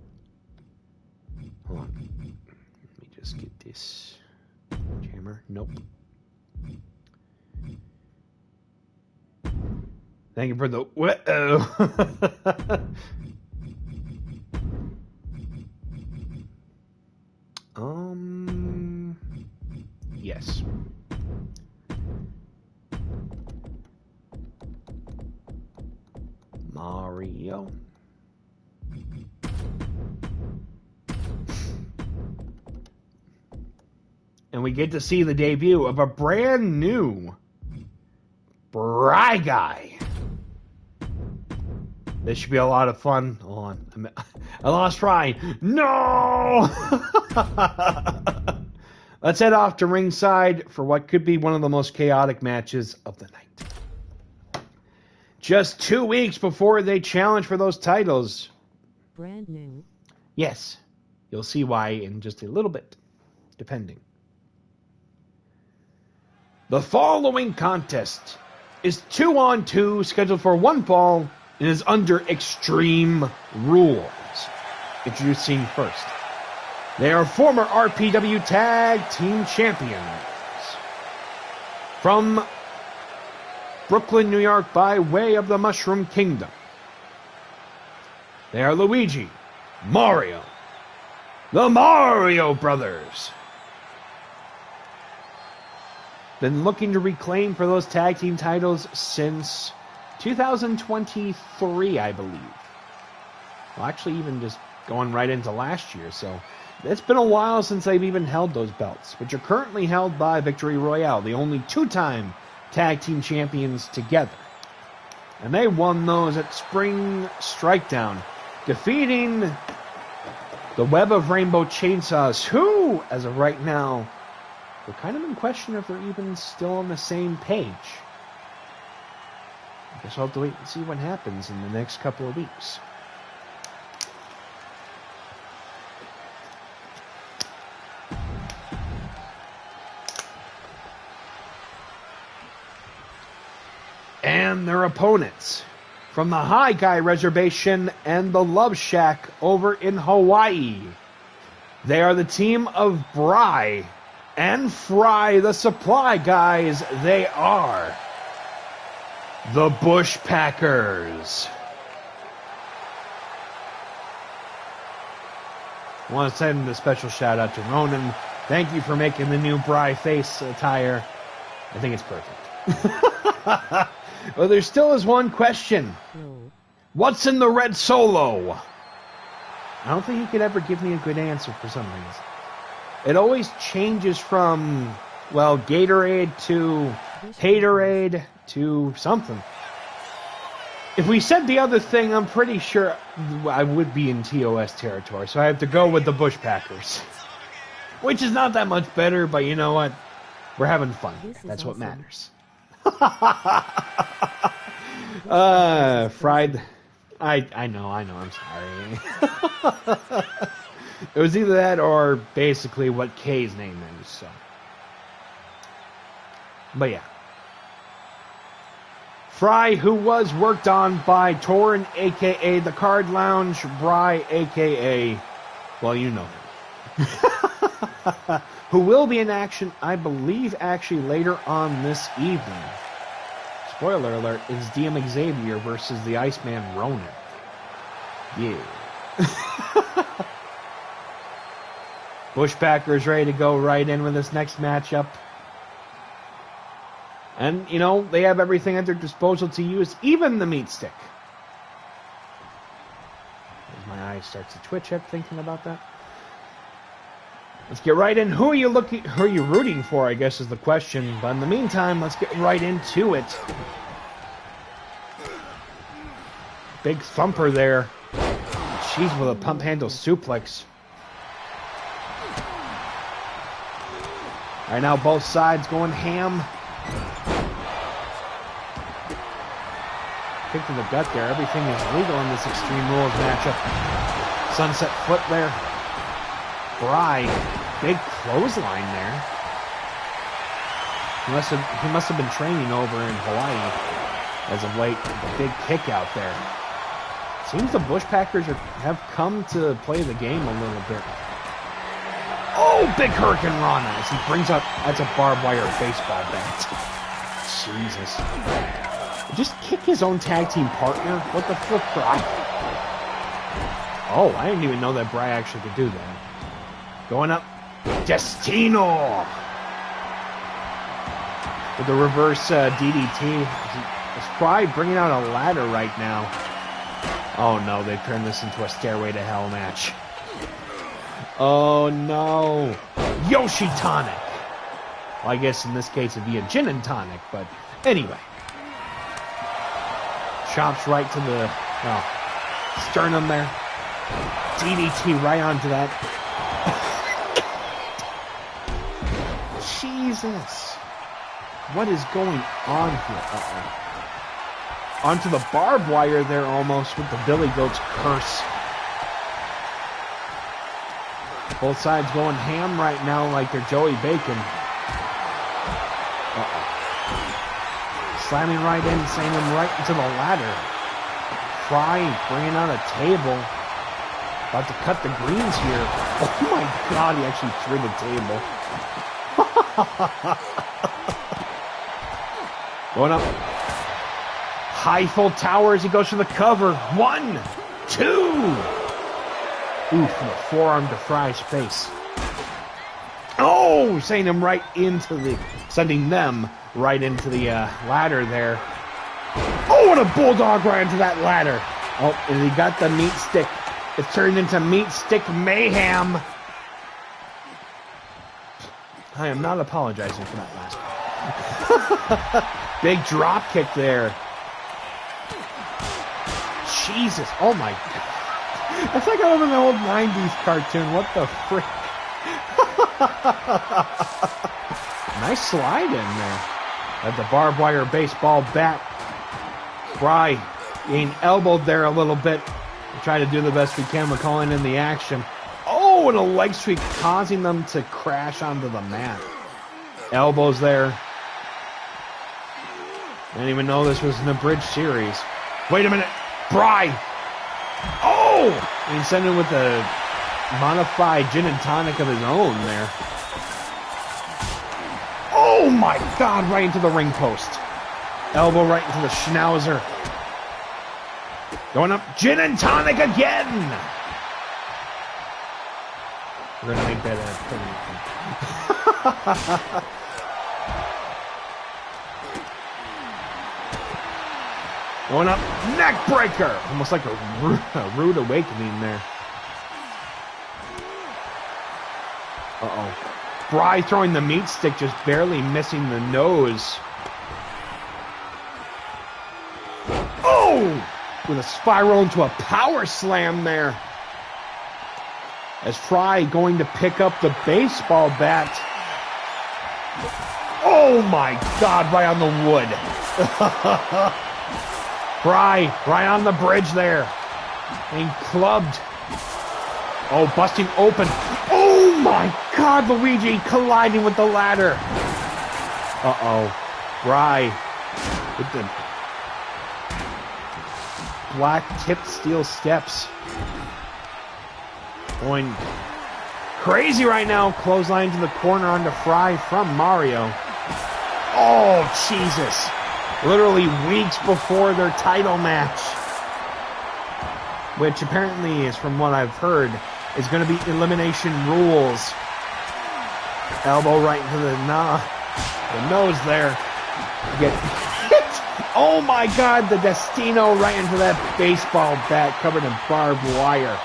Hold on. Let me just get this jammer. Nope. Thank you for the... Yes. Mario. And we get to see the debut of a brand new Bry guy. This should be a lot of fun. Hold on. I lost Fry. No! Let's head off to ringside for what could be one of the most chaotic matches of the night. Just 2 weeks before they challenge for those titles. Brand new. Yes. You'll see why in just a little bit, depending. The following contest is 2-on-2, scheduled for one fall, and is under Extreme Rules. Introducing first. They are former RPW Tag Team Champions. From Brooklyn, New York, by way of the Mushroom Kingdom. They are Luigi, Mario, the Mario Brothers. Been looking to reclaim for those tag team titles since 2023, I believe. Well, actually, even just going right into last year. So it's been a while since they've even held those belts, which are currently held by Victory Royale, the only two-time tag team champions together. And they won those at Spring Strikedown, defeating the Web of Rainbow Chainsaws, who, as of right now, we're kind of in question if they're even still on the same page. I guess I'll have to wait and see what happens in the next couple of weeks. And their opponents from the High Guy Reservation and the Love Shack over in Hawaii. They are the team of Bry and Fry, the Supply Guys. They are the Bush Packers. I want to send a special shout out to Ronan. Thank you for making the new Bry face attire. I think it's perfect. Well, there still is one question. No. What's in the red solo? I don't think he could ever give me a good answer for some reason. It always changes from, well, Gatorade to Haterade to something. If we said the other thing, I'm pretty sure I would be in TOS territory, so I have to go with the Bush Packers. Which is not that much better, but you know what? We're having fun. That's what matters. Fried. I know, I'm sorry. It was either that or basically what Kay's name is, so. But yeah. Fry, who was worked on by Torrin, a.k.a. The Card Lounge, Bry, a.k.a. well, you know him. Who will be in action, I believe, actually later on this evening. Spoiler alert, is DM Xavier versus the Iceman Ronan. Yeah. Bushwhackers ready to go right in with this next matchup. And, you know, they have everything at their disposal to use, even the meat stick. As my eye starts to twitch up thinking about that. Let's get right in. Who are you rooting for, I guess, is the question. But in the meantime, let's get right into it. Big thumper there. Jeez, with a pump handle suplex. Right now, both sides going ham. Kick to the gut there. Everything is legal in this Extreme Rules matchup. Sunset foot there. Bry, big clothesline there. He must have been training over in Hawaii as of late. The big kick out there. Seems the Bushwhackers have come to play the game a little bit. Oh, big Hurricane Rana as he brings up, that's a barbed wire baseball bat. Jesus. Just kick his own tag team partner? What the flip, Bry? Oh, I didn't even know that Bry actually could do that. Going up, Destino! With the reverse DDT. Is Bry bringing out a ladder right now? Oh no, they've turned this into a Stairway to Hell match. Oh no. Yoshi Tonic. Well, I guess in this case it'd be a Gin and Tonic, but anyway. Chops right to the sternum there. DDT right onto that. Jesus. What is going on here? Uh-oh. Onto the barbed wire there almost with the Billy Goat's curse. Both sides going ham right now like they're Joey Bacon. Uh-oh. Slamming right in, sending him right into the ladder. Fry bringing out a table. About to cut the greens here. Oh my god, he actually threw the table. Going up. High full tower as he goes for the cover. 1, 2. Ooh, from the forearm to Fry's face. Oh, sending them right into sending them right into the ladder there. Oh, what a bulldog right into that ladder. Oh, and he got the meat stick. It turned into meat stick mayhem. I am not apologizing for that last one. Big drop kick there. Jesus, oh my god. That's like out of an old 90s cartoon. What the frick? Nice slide in there. At the barbed wire baseball bat. Bry being elbowed there a little bit. We try to do the best we can with calling in the action. Oh, and a leg sweep causing them to crash onto the mat. Elbows there. I didn't even know this was an abridged series. Wait a minute. Bry. Oh! And he's sending with a modified gin and tonic of his own there. Oh my god, right into the ring post. Elbow right into the schnauzer. Going up, gin and tonic again! We're gonna make that a Going up, neck breaker! Almost like a rude awakening there. Uh-oh. Bry throwing the meat stick, just barely missing the nose. Oh! With a spiral into a power slam there. As Fry going to pick up the baseball bat. Oh my god, right on the wood. Fry, right on the bridge there. Being clubbed. Oh, busting open. Oh my god, Luigi colliding with the ladder. Uh-oh. Fry with the black tipped steel steps. Going crazy right now. Clothesline to the corner onto Fry from Mario. Oh, Jesus. Literally weeks before their title match. Which apparently is, from what I've heard, is going to be elimination rules. Elbow right into the nose there. Get hit. Oh my God, the Destino right into that baseball bat covered in barbed wire.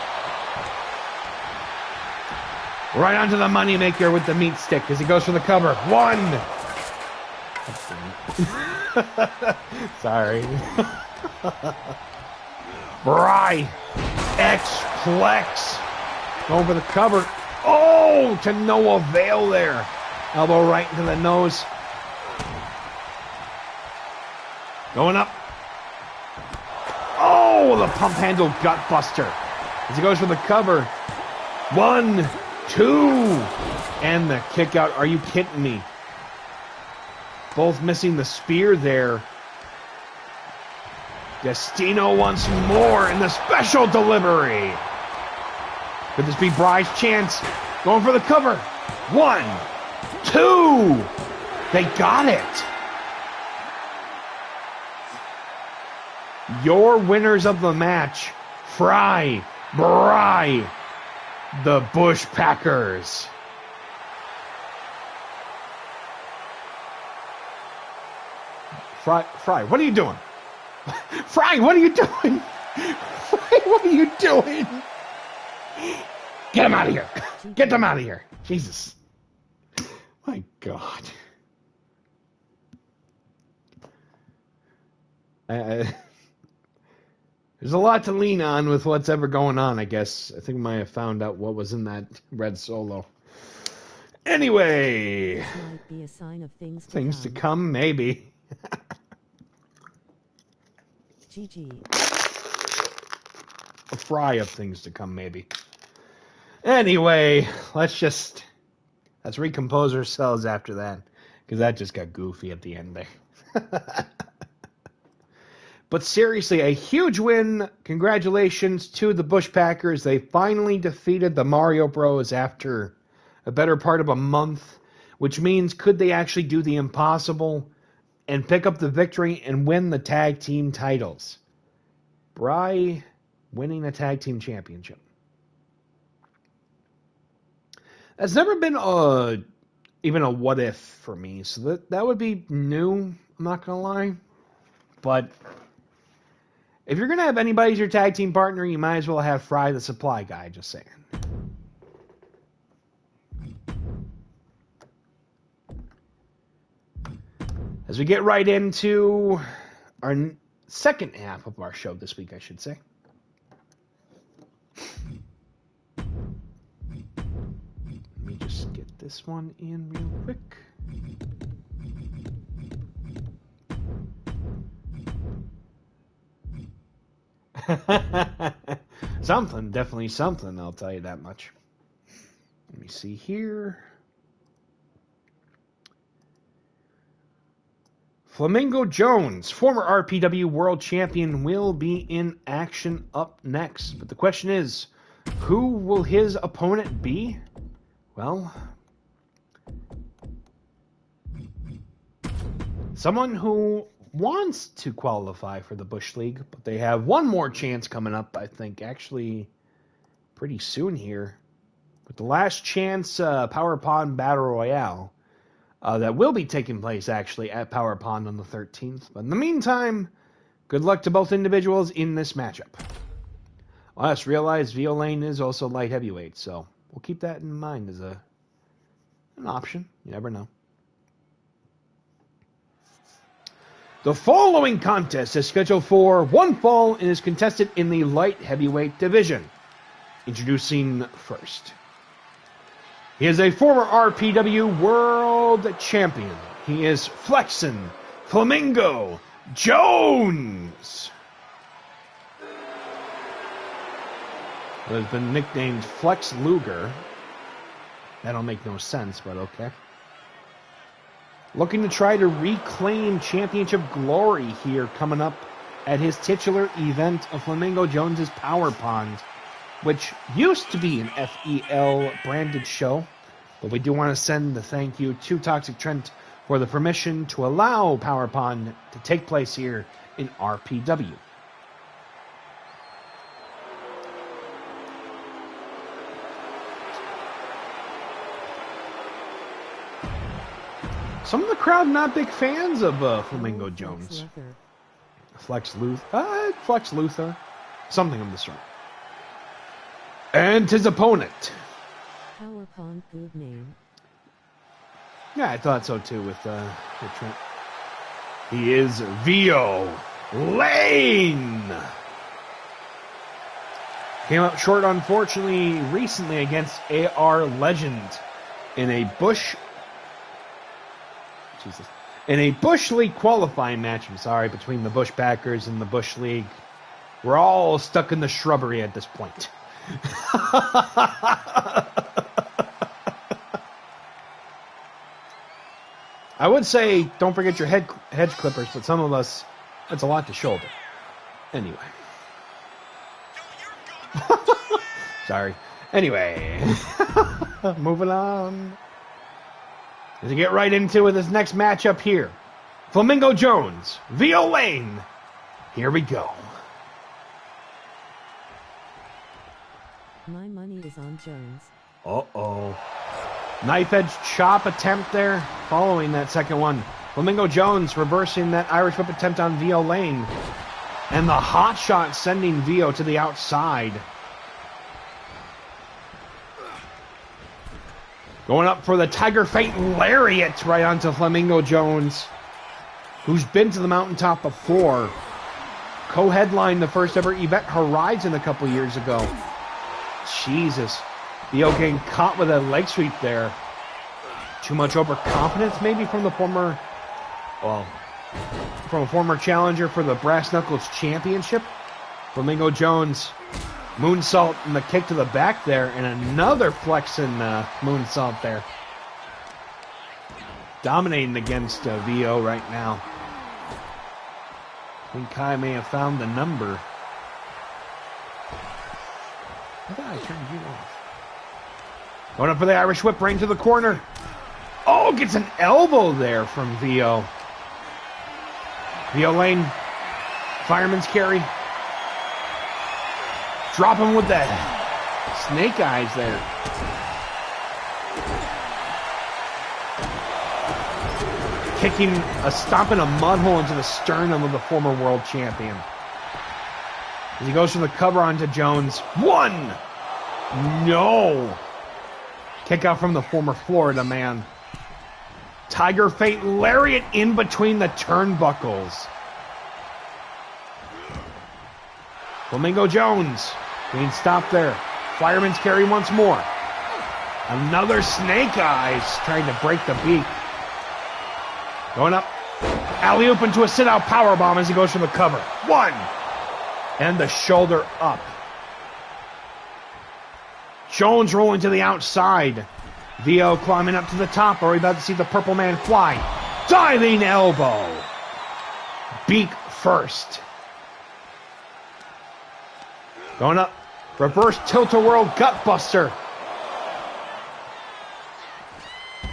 Right onto the moneymaker with the meat stick as he goes for the cover. 1. Sorry. Bry. X-Plex. Going for the cover. Oh, to no avail there. Elbow right into the nose. Going up. Oh, the pump handle gut buster. As he goes for the cover. 1, 2. And the kick out. Are you kidding me? Both missing the spear there. Destino once more in the special delivery. Could this be Bry's chance? Going for the cover. 1, 2. They got it. Your winners of the match, Bry, the Bush Packers. Fry, what are you doing? Fry, what are you doing? Fry, what are you doing? Get him out of here. Get them out of here. Jesus. My God. There's a lot to lean on with what's ever going on, I guess. I think we might have found out what was in that red Solo. Anyway. This might be a sign of things to come, maybe. GG. A fry of things to come, maybe. Anyway, let's recompose ourselves after that, because that just got goofy at the end there. But seriously, a huge win. Congratulations to the Bush Packers. They finally defeated the Mario Bros after a better part of a month, which means could they actually do the impossible and pick up the victory and win the tag team titles? Bry winning a tag team championship. That's never been even a what if for me, so that would be new, I'm not going to lie. But if you're going to have anybody as your tag team partner, you might as well have Fry the supply guy, just saying. As we get right into our second half of our show this week, I should say. Let me just get this one in real quick. Something, definitely something, I'll tell you that much. Let me see here. Flamingo Jones, former RPW World Champion, will be in action up next. But the question is, who will his opponent be? Well, someone who wants to qualify for the Bush League, but they have one more chance coming up, I think, actually pretty soon here. With the last chance Power Pond Battle Royale. That will be taking place, actually, at Power Pond on the 13th. But in the meantime, good luck to both individuals in this matchup. I just realized Violaine is also light heavyweight, so we'll keep that in mind as an option. You never know. The following contest is scheduled for one fall and is contested in the light heavyweight division. Introducing first. He is a former RPW World Champion. He is Flexin Flamingo Jones. Who has been nicknamed Flex Luger. That'll make no sense, but okay. Looking to try to reclaim championship glory here coming up at his titular event of Flamingo Jones's Power Pond, which used to be an FEL branded show, but we do want to send the thank you to Toxic Trent for the permission to allow Power Pond to take place here in RPW. Some of the crowd not big fans of Flamingo Jones. Flex Luthor. Something of the sort. And his opponent. Power Pond good name. Yeah, I thought so too with Trent. He is Vio Lane. Came up short, unfortunately, recently against AR Legend in a Bush League qualifying match. I'm sorry, between the Bush Packers and the Bush League. We're all stuck in the shrubbery at this point. I would say don't forget your hedge clippers, but some of us, that's a lot to shoulder. Anyway. Sorry. Anyway. Moving on. As we get right into with this next matchup here. Flamingo Jones, Vio Lane. Here we go. My money is on Jones. Uh-oh. Knife edge chop attempt there, following that second one. Flamingo Jones reversing that Irish whip attempt on Vio Lane. And the hot shot sending Vio to the outside. Going up for the Tiger Fate Lariat right onto Flamingo Jones, who's been to the mountaintop before. Co-headlined the first ever Event Horizon a couple years ago. Jesus. Vio getting caught with a leg sweep there. Too much overconfidence maybe from the former challenger for the Brass Knuckles Championship. Flamingo Jones, moonsault and the kick to the back there, and another flexing moonsault there. Dominating against Vio right now. I think Kai may have found the number. I thought I turned you off. Going up for the Irish whip right into the corner. Oh, gets an elbow there from Vio. Vio Lane, fireman's carry. Drop him with that snake eyes there. Stomping a mud hole into the sternum of the former world champion. As he goes for the cover onto Jones. One! No! Kick out from the former Florida man. Tiger Fate Lariat in between the turnbuckles. Flamingo Jones being stopped there. Fireman's carry once more. Another snake eyes trying to break the beak. Going up. Alley-oop into a sit-out powerbomb as he goes for the cover. One! And the shoulder up. Jones rolling to the outside. Vio climbing up to the top. Are we about to see the purple man fly? Diving elbow. Beak first. Going up. Reverse tilt-a-whirl gutbuster.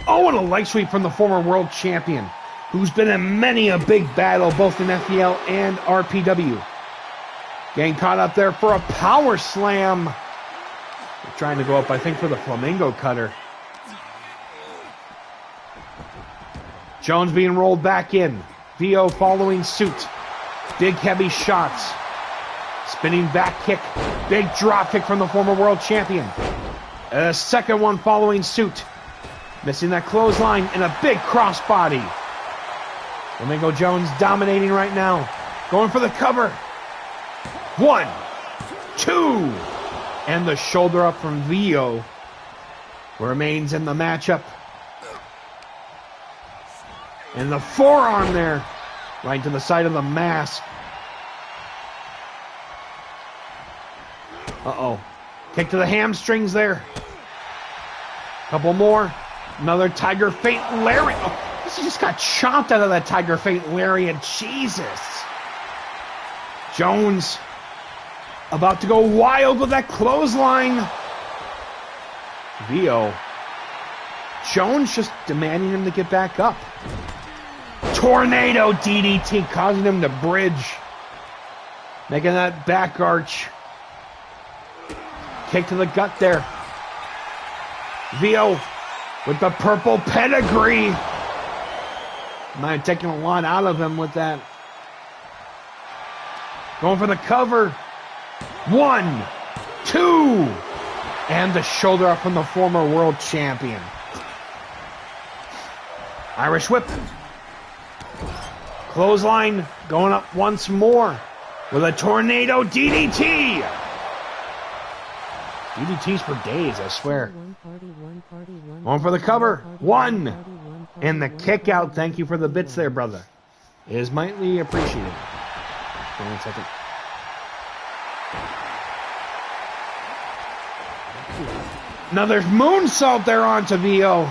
Oh, and a leg sweep from the former world champion, who's been in many a big battle, both in FEL and RPW. Getting caught up there for a power slam. They're trying to go up, I think, for the Flamingo cutter. Jones being rolled back in. Vio following suit. Big heavy shots. Spinning back kick. Big drop kick from the former world champion. A second one following suit. Missing that clothesline and a big crossbody. Flamingo Jones dominating right now. Going for the cover. 1, 2. And the shoulder up from Vio remains in the matchup. And the forearm there, right to the side of the mask. Uh-oh. Kick to the hamstrings there. Couple more. Another Tiger Fate Lariat. Oh, he just got chomped out of that Tiger Fate Lariat. Jesus. Jones about to go wild with that clothesline. Vio. Jones just demanding him to get back up. Tornado DDT causing him to bridge. Making that back arch. Kick to the gut there. Vio with the purple pedigree. Might have taken a lot out of him with that. Going for the cover. 1, 2. And the shoulder up from the former world champion. Irish whip. Clothesline going up once more with a tornado DDT. DDTs for days, I swear. Going for the cover. 1. And the kick out. Thank you for the bits there, brother. It is mightily appreciated. Hold on a second. Another moonsault there onto VO.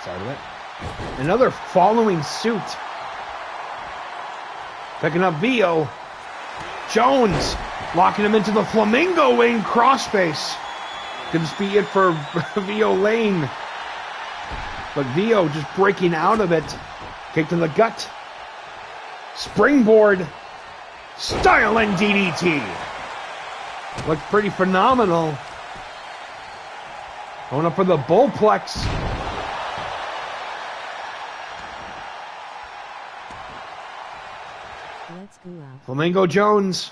Sorry about that. Another following suit. Picking up VO. Jones locking him into the flamingo wing crossface. Could this be it for VO Lane? But VO just breaking out of it. Kick to the gut. Springboard. Styling DDT. Looked pretty phenomenal. Going up for the bullplex. Let's go out. Flamingo Jones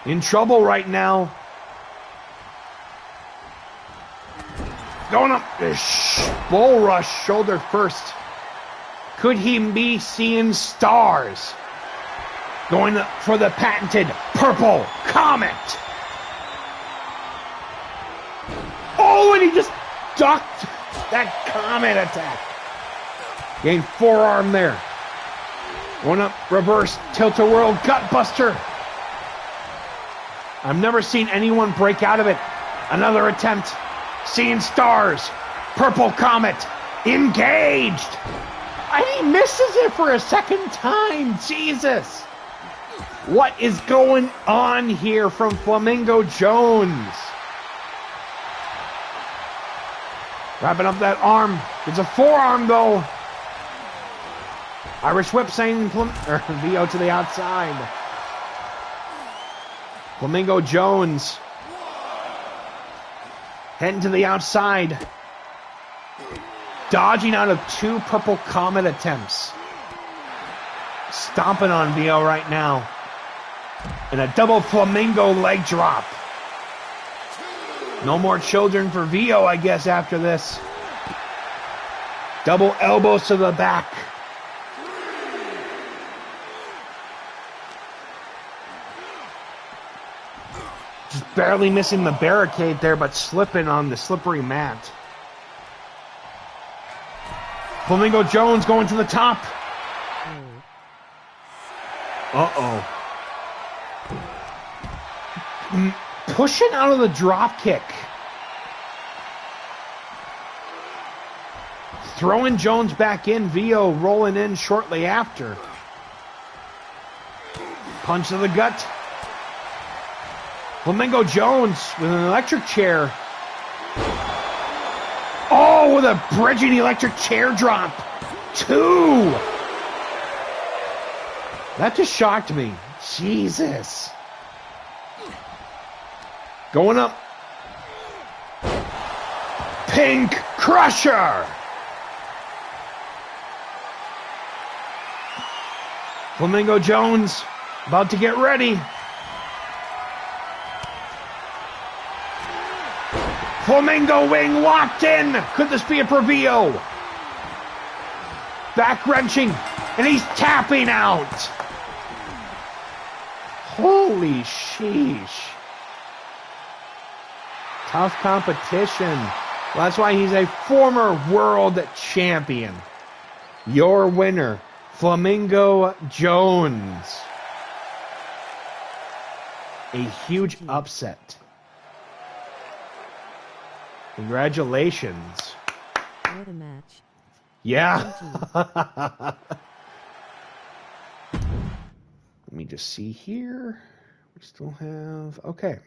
in trouble right now. Going up. Bull rush, shoulder first. Could he be seeing stars? Going for the patented purple comet. Oh, and he just ducked that comet attack. Gained forearm there. Going up, reverse, tilt-a-whirl, gutbuster. I've never seen anyone break out of it. Another attempt. Seeing stars. Purple comet. Engaged. And he misses it for a second time. Jesus. What is going on here from Flamingo Jones? Wrapping up that arm. It's a forearm, though. Irish whip saying VO to the outside. Flamingo Jones heading to the outside. Dodging out of 2 purple comet attempts. Stomping on VO right now. And a double flamingo leg drop. No more children for VO, I guess, after this. Double elbows to the back. Just barely missing the barricade there, but slipping on the slippery mat. Flamingo Jones going to the top. Uh-oh. Pushing out of the drop kick. Throwing Jones back in. VO rolling in shortly after. Punch to the gut. Flamingo Jones with an electric chair. Oh, with a bridging electric chair drop. 2. That just shocked me. Jesus. Going up. Pink Crusher. Flamingo Jones about to get ready. Flamingo wing locked in. Could this be a Previo? Back wrenching. And he's tapping out. Holy sheesh. Tough competition. Well, that's why he's a former world champion. Your winner, Flamingo Jones. A huge upset. Congratulations. What a match. Yeah. Let me just see here. We still have... Okay.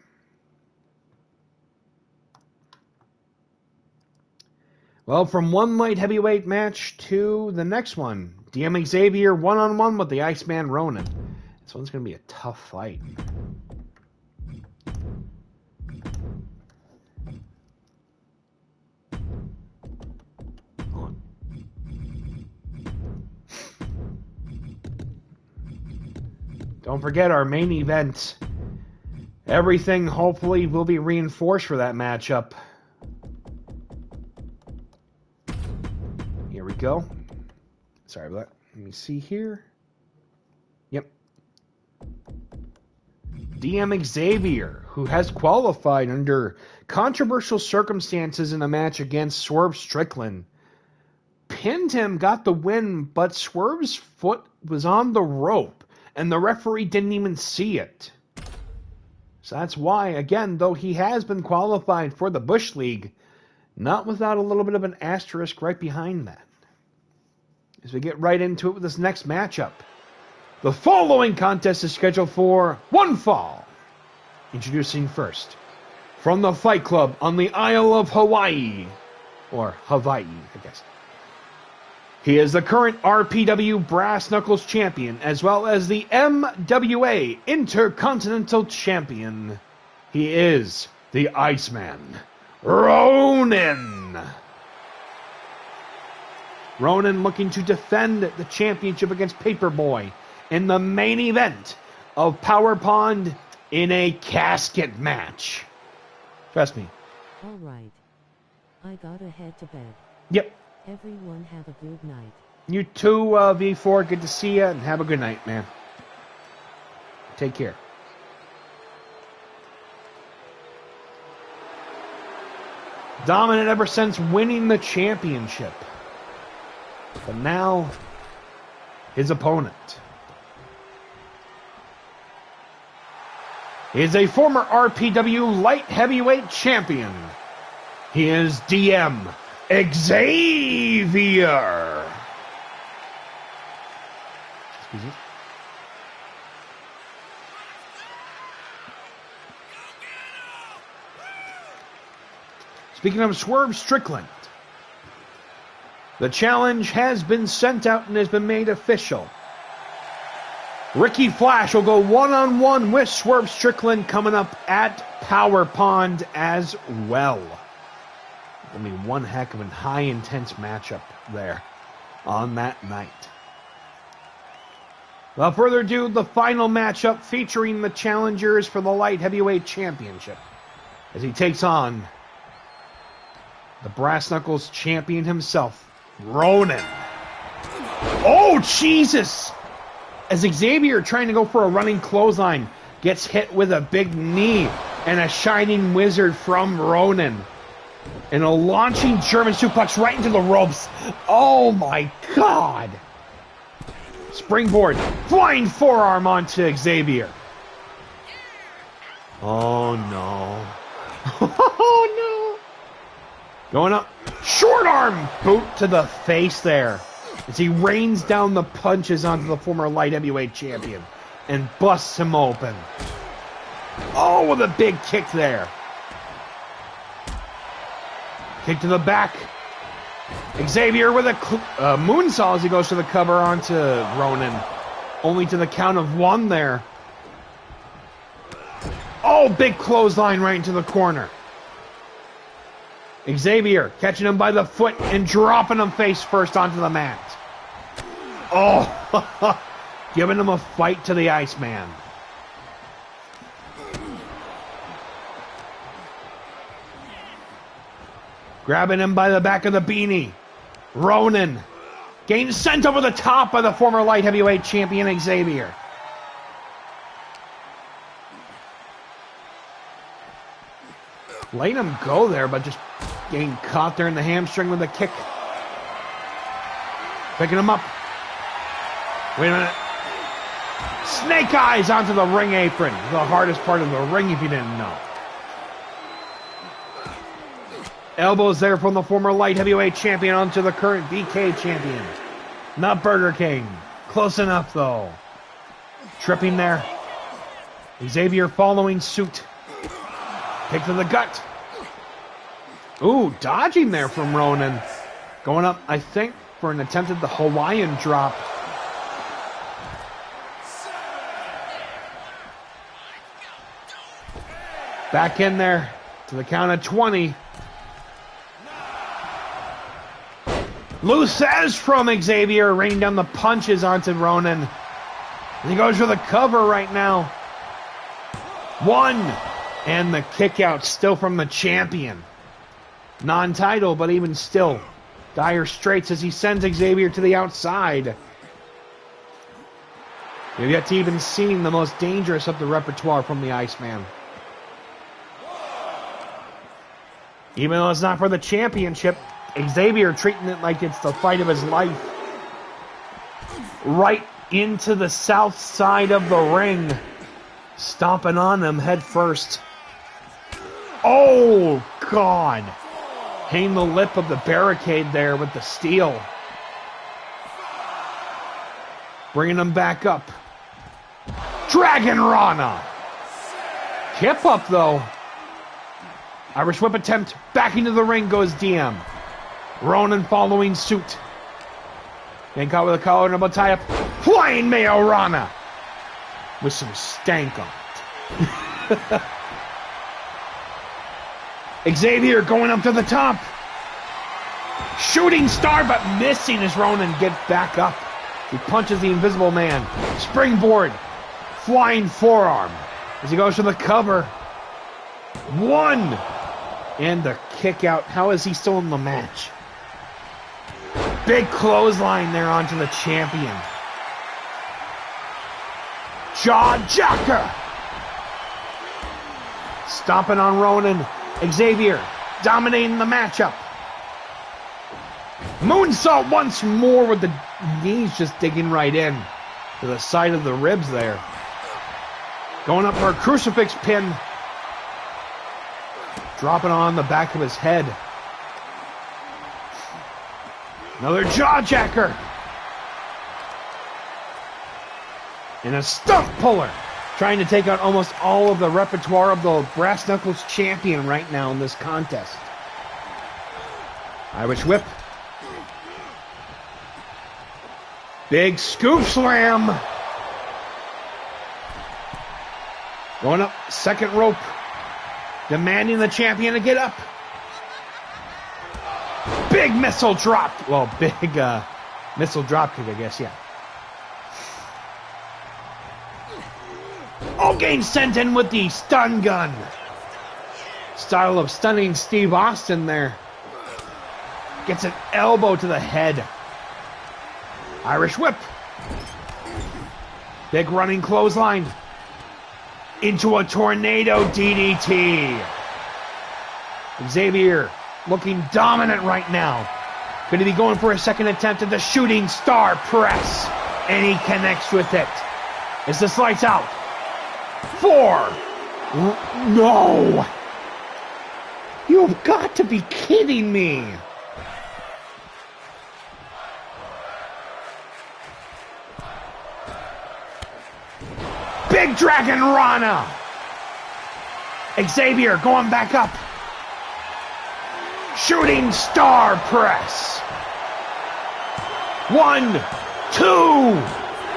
Well, from one light heavyweight match to the next one. DM Xavier one-on-one with the Iceman Ronin. This one's going to be a tough fight. Don't forget our main event. Everything hopefully will be reinforced for that matchup. Here we go. Sorry about that. Let me see here. Yep. DM Xavier, who has qualified under controversial circumstances in a match against Swerve Strickland. Pinned him, got the win, but Swerve's foot was on the rope, and the referee didn't even see it. So that's why, again, though he has been qualified for the Bush League, not without a little bit of an asterisk right behind that. As we get right into it with this next matchup, the following contest is scheduled for one fall. Introducing first, from the Fight Club on the Isle of Hawaii, or Hawaii, I guess. He is the current RPW Brass Knuckles Champion, as well as the MWA Intercontinental Champion. He is the Iceman, Ronin. Ronin looking to defend the championship against Paperboy in the main event of Power Pond in a casket match. Trust me. All right. I gotta head to bed. Yep. Everyone have a good night. You too, V4. Good to see you, and have a good night, man. Take care. Dominant ever since winning the championship. But now, his opponent is a former RPW light heavyweight champion. He is DM Xavier. Excuse me. Speaking of Swerve Strickland, the challenge has been sent out and has been made official. Ricky Flash will go one-on-one with Swerve Strickland coming up at Power Pond as well. It'll be one heck of a high-intense matchup there on that night. Without further ado, the final matchup featuring the challengers for the Light Heavyweight Championship as he takes on the Brass Knuckles champion himself, Ronin. Oh, Jesus! As Xavier, trying to go for a running clothesline, gets hit with a big knee and a Shining Wizard from Ronin. And a launching German suplex right into the ropes. Oh my God! Springboard, flying forearm onto Xavier. Oh no. Oh no. Going up, short arm boot to the face there. As he rains down the punches onto the former light heavyweight champion and busts him open. Oh, with a big kick there. Kick to the back. Xavier with a moonsault as he goes to the cover onto Ronin. Only to the count of one there. Oh, big clothesline right into the corner. Xavier catching him by the foot and dropping him face first onto the mat. Oh, giving him a fight to the Iceman. Grabbing him by the back of the beanie. Ronin getting sent over the top by the former light heavyweight champion Xavier. Letting him go there, but just getting caught there in the hamstring with a kick. Picking him up. Wait a minute. Snake eyes onto the ring apron. The hardest part of the ring if you didn't know. Elbows there from the former light heavyweight champion onto the current BK champion. Not Burger King. Close enough though. Tripping there. Xavier following suit. Kick to the gut. Ooh, dodging there from Ronin. Going up, I think, for an attempt at the Hawaiian drop. Back in there to the count of 20. Loose as from Xavier, raining down the punches onto Ronin. He goes for the cover right now. 1. And the kick out still from the champion. Non-title, but even still. Dire straits as he sends Xavier to the outside. We've yet to even seen the most dangerous of the repertoire from the Iceman. Even though it's not for the championship, Xavier treating it like it's the fight of his life. Right into the south side of the ring. Stomping on them head first. Oh, God. Hitting the lip of the barricade there with the steel. Bringing them back up. Dragon Rana. Hip up, though. Irish whip attempt. Back into the ring goes DM. Ronan following suit. Getting caught with a collar and a tie-up. Flying Mayo Rana. With some stank on it. Xavier going up to the top. Shooting star, but missing as Ronan gets back up. He punches the Invisible Man. Springboard. Flying forearm. As he goes for the cover. 1. And the kick out. How is he still in the match? Big clothesline there onto the champion. Jaw jacker. Stomping on Ronan. Xavier dominating the matchup. Moonsault once more with the knees just digging right in to the side of the ribs there. Going up for a crucifix pin. Dropping on the back of his head. Another jaw jacker. And a stump puller. Trying to take out almost all of the repertoire of the Brass Knuckles champion right now in this contest. Irish whip. Big scoop slam. Going up, second rope. Demanding the champion to get up. Big missile drop. Well, big missile drop kick, I guess, yeah. O'Gain sent in with the stun gun. Style of stunning Steve Austin there. Gets an elbow to the head. Irish whip. Big running clothesline. Into a tornado DDT. Xavier looking dominant right now. Going to be going for a second attempt at the shooting star press. And he connects with it. As this lights out. 4. No. You've got to be kidding me. Big Dragon Rana. Xavier going back up. Shooting star press. 1, 2.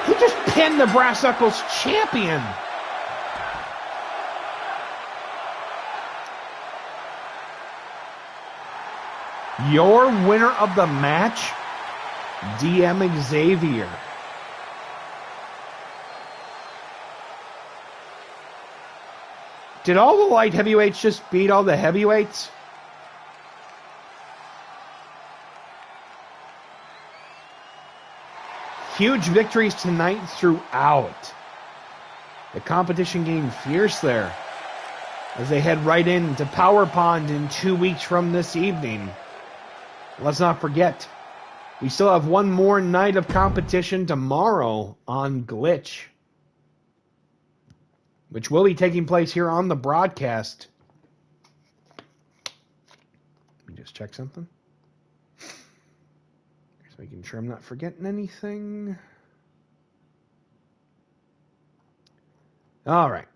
He just pinned the Brass Knuckles champion. Your winner of the match, DM Xavier. Did all the light heavyweights just beat all the heavyweights? Huge victories tonight throughout. The competition getting fierce there as they head right into Power Pond in 2 weeks from this evening. Let's not forget, we still have one more night of competition tomorrow on Glitch, which will be taking place here on the broadcast. Let me just check something. Just making sure I'm not forgetting anything. All right.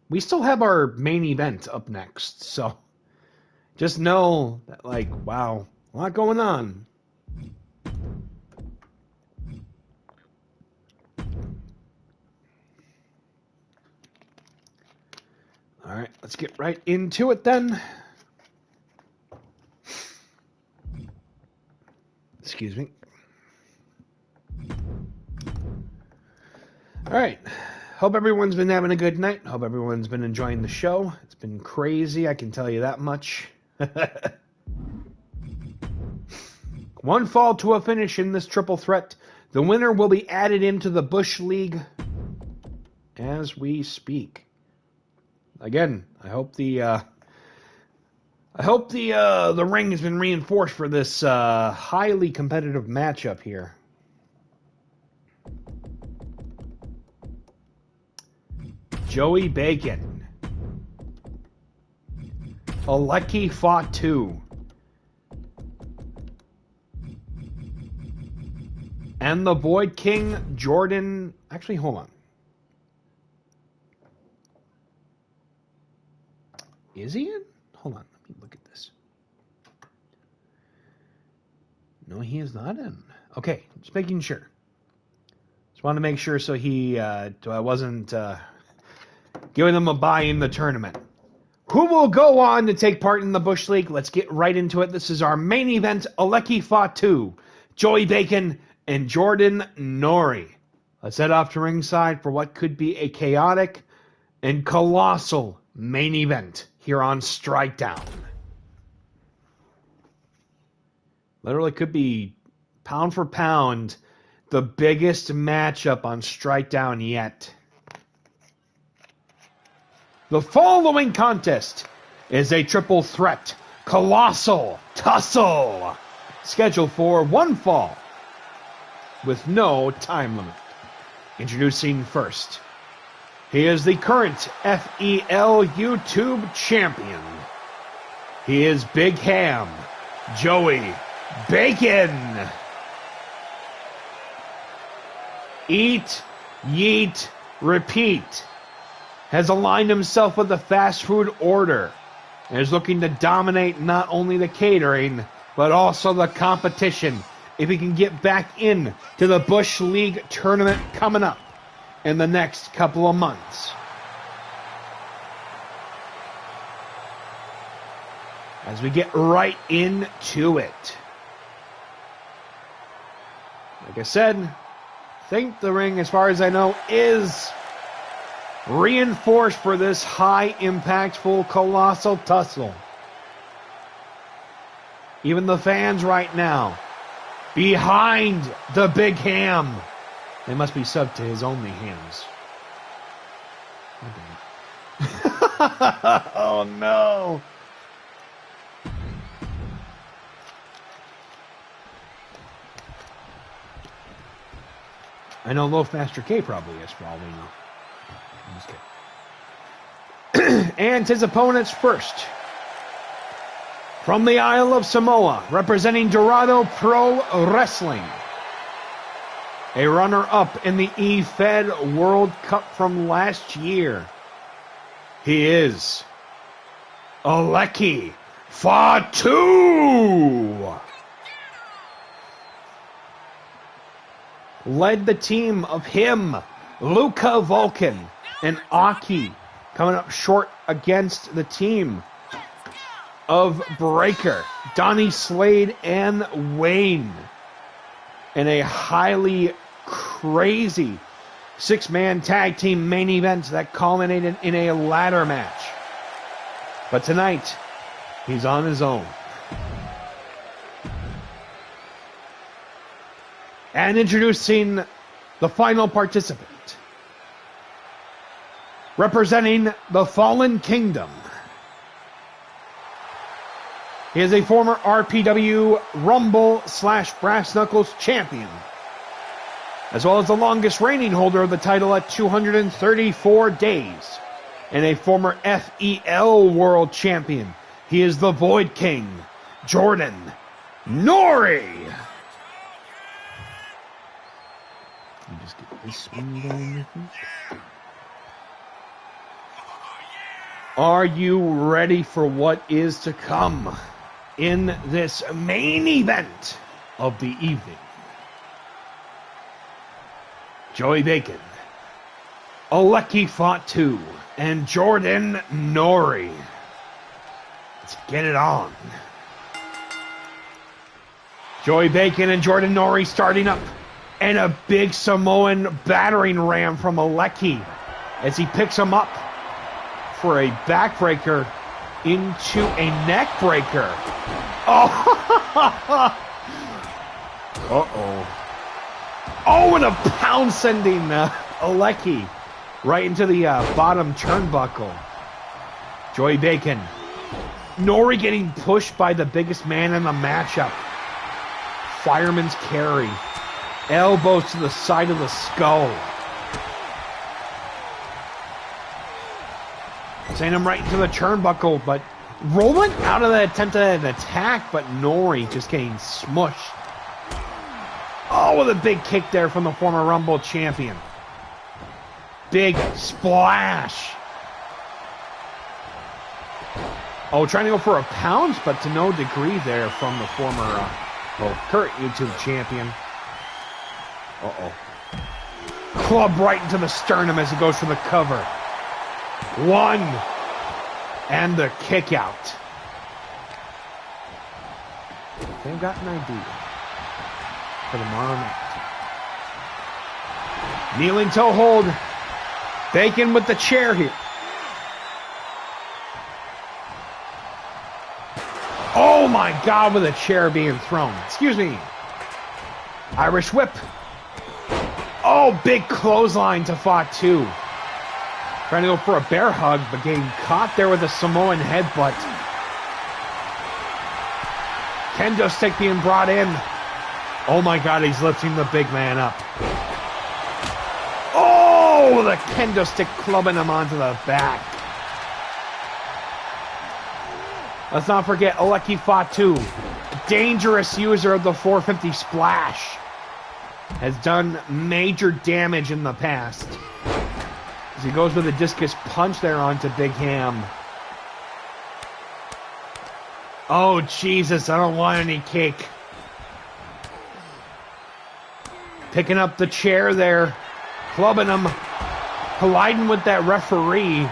We still have our main event up next, so just know that, like, wow, a lot going on. All right, let's get right into it then. Excuse me. All right. Hope everyone's been having a good night. Hope everyone's been enjoying the show. It's been crazy, I can tell you that much. One fall to a finish in this triple threat. The winner will be added into the Bush League as we speak. Again, I hope the ring has been reinforced for this highly competitive matchup here. Joey Bacon. Aleki Fatu. And the Void King, Jordan. Actually, hold on. Is he in? Hold on. Let me look at this. No, he is not in. Okay, just making sure. Just want to make sure so I wasn't giving them a bye in the tournament. Who will go on to take part in the Bush League? Let's get right into it. This is our main event. Aleki Fatu, Joey Bacon, and Jordan Norie. Let's head off to ringside for what could be a chaotic and colossal main event here on Strike Down. Literally could be, pound for pound, the biggest matchup on Strike Down yet. The following contest is a triple threat, colossal tussle, scheduled for one fall, with no time limit. Introducing first, he is the current FEL YouTube champion. He is Big Ham, Joey Bacon. Eat, yeet, repeat. Has aligned himself with the fast food order and is looking to dominate not only the catering, but also the competition if he can get back in to the Bush League tournament coming up in the next couple of months. As we get right into it. Like I said, I think the ring, as far as I know, is reinforced for this high impactful colossal tussle. Even the fans right now behind the Big Ham. They must be subbed to his only hams. Oh no. I know Loaf Master K probably is, for all we know. I'm just kidding. And his opponents first. From the Isle of Samoa, representing Dorado Pro Wrestling. A runner-up in the E-Fed World Cup from last year. He is Aleki Fatu. Led the team of him, Luca Vulcan, and Aki, coming up short against the team of Breaker, Donnie Slade, and Wayne. In a highly crazy six-man tag team main event that culminated in a ladder match. But tonight, he's on his own. And introducing the final participant. Representing the Fallen Kingdom. He is a former RPW Rumble / Brass Knuckles champion, as well as the longest reigning holder of the title at 234 days, and a former FEL World Champion. He is the Void King, Jordan Norie. Let me just get this one going. Are you ready for what is to come in this main event of the evening? Joey Bacon, Aleki Fatu, and Jordan Norie. Let's get it on. Joey Bacon and Jordan Norie starting up And a big Samoan battering ram from Aleki as he picks him up for a backbreaker into a neck breaker. Oh! Uh-oh. Oh, and a pound sending Aleki right into the bottom turnbuckle. Joey Bacon. Norie getting pushed by the biggest man in the matchup. Fireman's carry. Elbows to the side of the skull. Sending him right into the turnbuckle, but rolling out of the attempt at an attack, but Norie just getting smushed. Oh, with a big kick there from the former Rumble champion. Big splash. Oh, trying to go for a pounce, but to no degree there from the former current YouTube champion. Uh-oh. Club right into the sternum as he goes for the cover. One. And the kick out. They've got an idea for tomorrow night. Kneeling toe hold. Bacon with the chair here. Oh my God, with a chair being thrown. Excuse me. Irish whip. Oh, big clothesline to Fatu. Trying to go for a bear hug, but getting caught there with a Samoan headbutt. Kendo stick being brought in. Oh my God, he's lifting the big man up. Oh, the kendo stick clubbing him onto the back. Let's not forget Aleki Fatu, dangerous user of the 450 splash, has done major damage in the past. As he goes with a discus punch there onto Big Ham. Oh, Jesus, I don't want any cake. Picking up the chair there, clubbing him, colliding with that referee,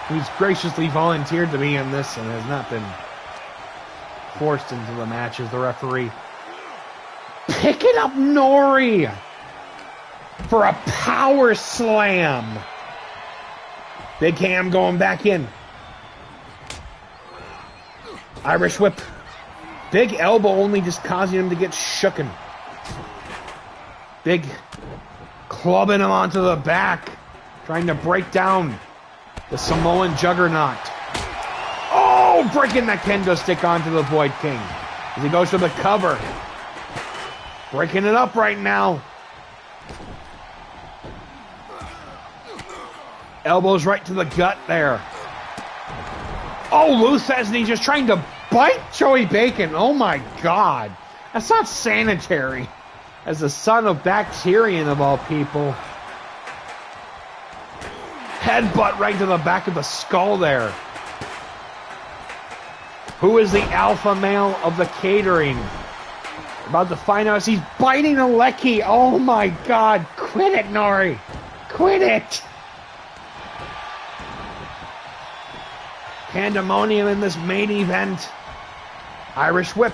who's graciously volunteered to be in this and has not been forced into the match as the referee. Picking up Norie for a power slam. Big Ham going back in. Irish whip. Big elbow only just causing him to get shooken. Big clubbing him onto the back. Trying to break down the Samoan juggernaut. Oh, breaking that kendo stick onto the Void King. As he goes for the cover. Breaking it up right now. Elbows right to the gut there. Oh, loose as and he's just trying to bite Joey Bacon. Oh my God. That's not sanitary. As the son of Bacterian of all people. Headbutt right to the back of the skull there. Who is the alpha male of the catering? About to find out as he's biting Aleki. Oh my God. Quit it, Norie. Quit it. Pandemonium in this main event. Irish whip.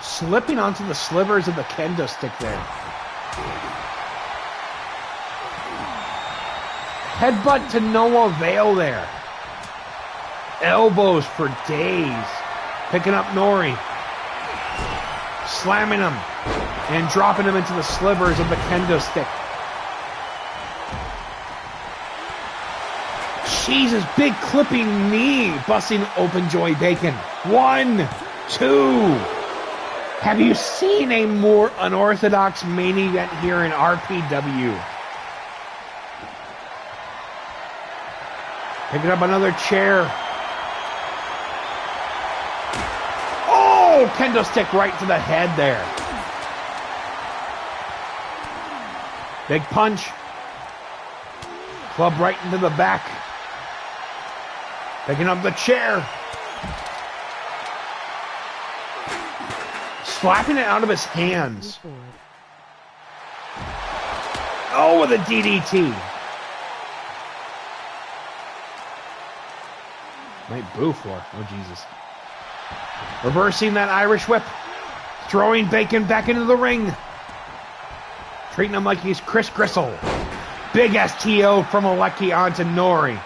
Slipping onto the slivers of the kendo stick there. Headbutt to no avail there. Elbows for days. Picking up Norie. Slamming him. And dropping him into the slivers of the kendo stick. Jesus, big clipping knee. Busting open Joey Bacon. 1, 2. Have you seen a more unorthodox main event here in RPW? Picking up another chair. Oh, kendo stick right to the head there. Big punch. Club right into the back. Picking up the chair. Slapping it out of his hands. Oh, with a DDT. Might boo for. Oh, Jesus. Reversing that Irish whip. Throwing Bacon back into the ring. treating him like he's Chris Gristle. Big STO from Aleki onto Norie.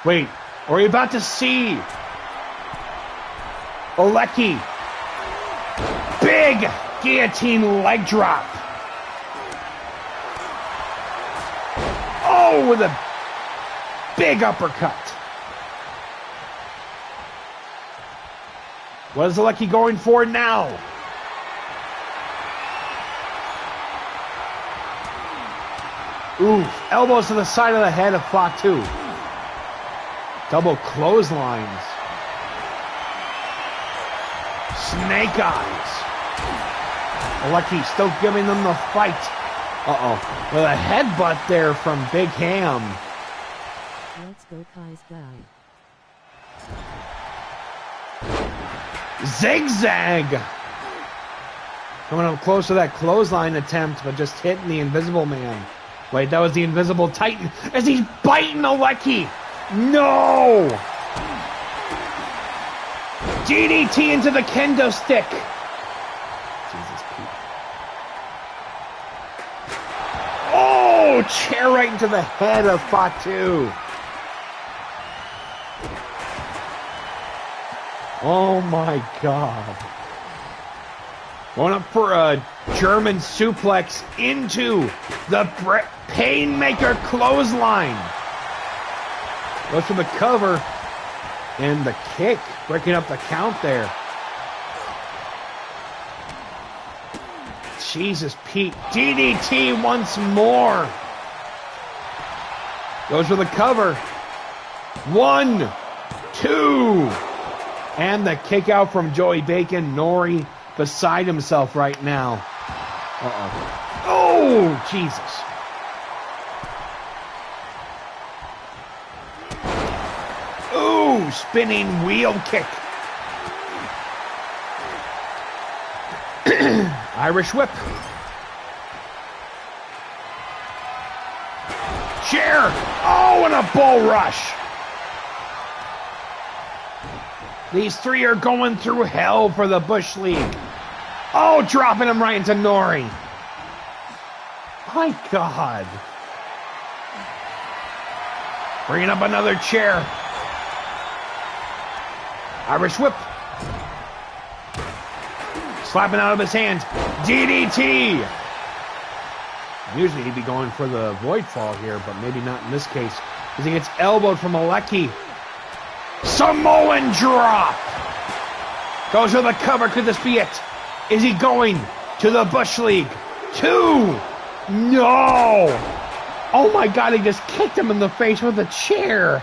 Wait, are we about to see Aleki? Big guillotine leg drop. Oh, with a big uppercut. What is Aleki going for now? Oof, elbows to the side of the head of Fatu. Double clotheslines. Snake eyes. Aleki still giving them the fight. Uh-oh. With a headbutt there from Big Ham. Let's go, Kai's guy. Zigzag! Coming up close to that clothesline attempt, but just hitting the Invisible Man. Wait, that was the Invisible Titan as he's biting Aleki. No! DDT into the kendo stick. Jesus, Pete. Oh, chair right into the head of Fatu. Oh my God. Going up for a German suplex into the Painmaker clothesline. Goes for the cover and the kick, breaking up the count there. Jesus, Pete. DDT once more. Goes for the cover. 1, 2. And the kick out from Joey Bacon. Norie beside himself right now. Uh-oh. Oh, Jesus. Ooh, spinning wheel kick. Irish whip. Chair. Oh, and a bull rush. These three are going through hell for the Bush League. Oh, dropping him right into Norie. My God. Bringing up another chair. Irish whip. Slapping out of his hands. DDT. Usually he'd be going for the void fall here, but maybe not in this case, because he gets elbowed from Aleki. Samoan drop. Goes for the cover. Could this be it? Is he going to the Bush League? 2. No. Oh my God, he just kicked him in the face with a chair.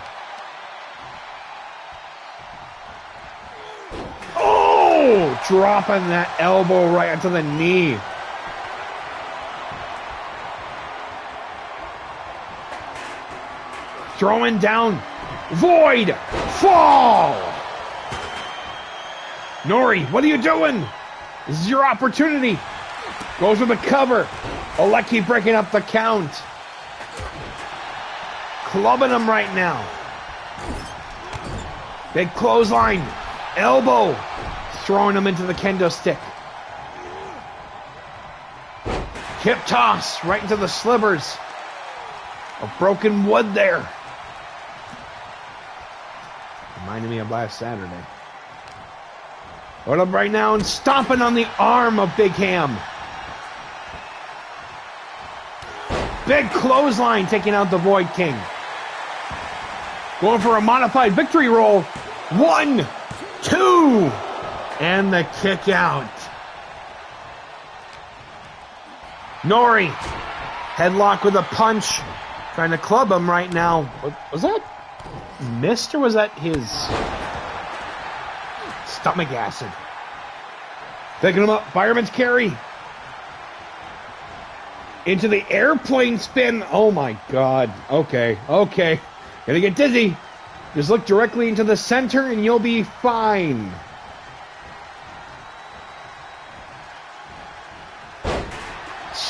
Oh, dropping that elbow right onto the knee. Throwing down. Void fall. Norie, what are you doing? This is your opportunity. Goes with the cover. Aleki breaking up the count. Clubbing him right now. Big clothesline. Elbow. Throwing him into the kendo stick. Hip toss right into the slivers of broken wood there. Reminded me of last Saturday. Going up right now and stomping on the arm of Big Ham. Big clothesline taking out the Void King. Going for a modified victory roll. 1, 2. And the kick out. Norie. Headlock with a punch. Trying to club him right now. Was that missed or was that his stomach acid? Picking him up. Fireman's carry. Into the airplane spin. Oh my God. Okay. Okay. Gonna get dizzy. Just look directly into the center and you'll be fine.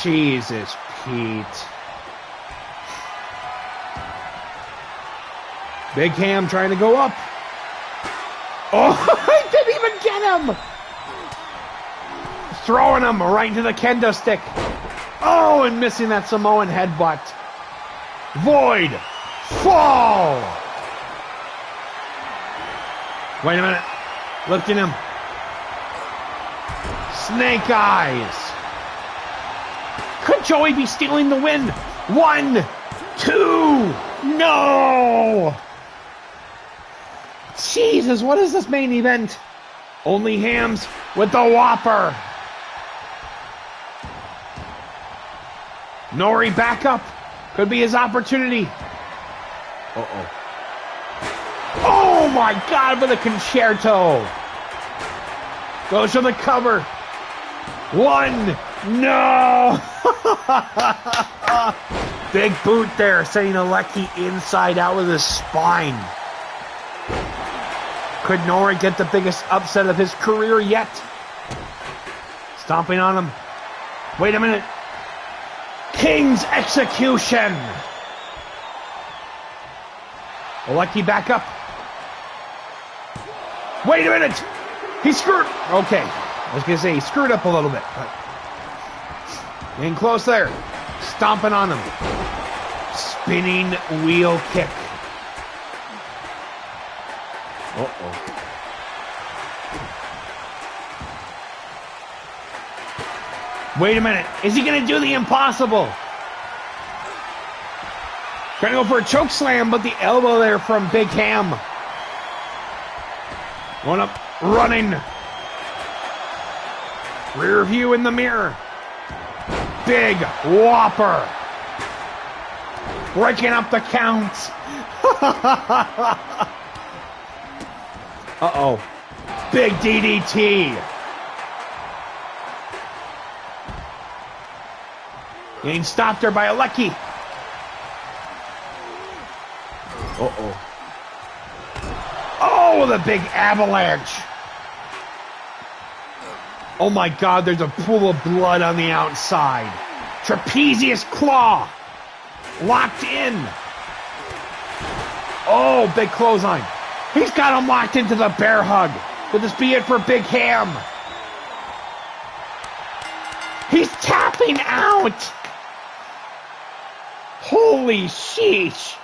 Jesus, Pete. Big Ham trying to go up. Oh, I didn't even get him. Throwing him right into the kendo stick. Oh, and missing that Samoan headbutt. Void. Fall. Wait a minute. Lifting him. Snake eyes. Could Joey be stealing the win? 1, 2. No. Jesus, what is this main event? Only Hams with the Whopper. Norie back up. Could be his opportunity. Uh-oh. Oh my God, with a concerto. Goes for the cover. 1. No. Big boot there, sending Aleki inside out with his spine. Could Norie get the biggest upset of his career yet? Stomping on him. Wait a minute. King's execution. Aleki back up. Wait a minute. He screwed. Okay. I was going to say he screwed up a little bit. But getting close there. Stomping on him. Spinning wheel kick. Uh-oh. Wait a minute. Is he going to do the impossible? Trying to go for a choke slam, but the elbow there from Big Ham. One up, running. Rear view in the mirror. Big Whopper. Breaking up the counts. Uh-oh. Big DDT. Getting stopped there by Aleki. Uh-oh. Oh, the big avalanche. Oh my God, there's a pool of blood on the outside. Trapezius claw. Locked in. Oh, big clothesline. He's got him locked into the bear hug. Could this be it for Big Ham? He's tapping out. Holy sheesh.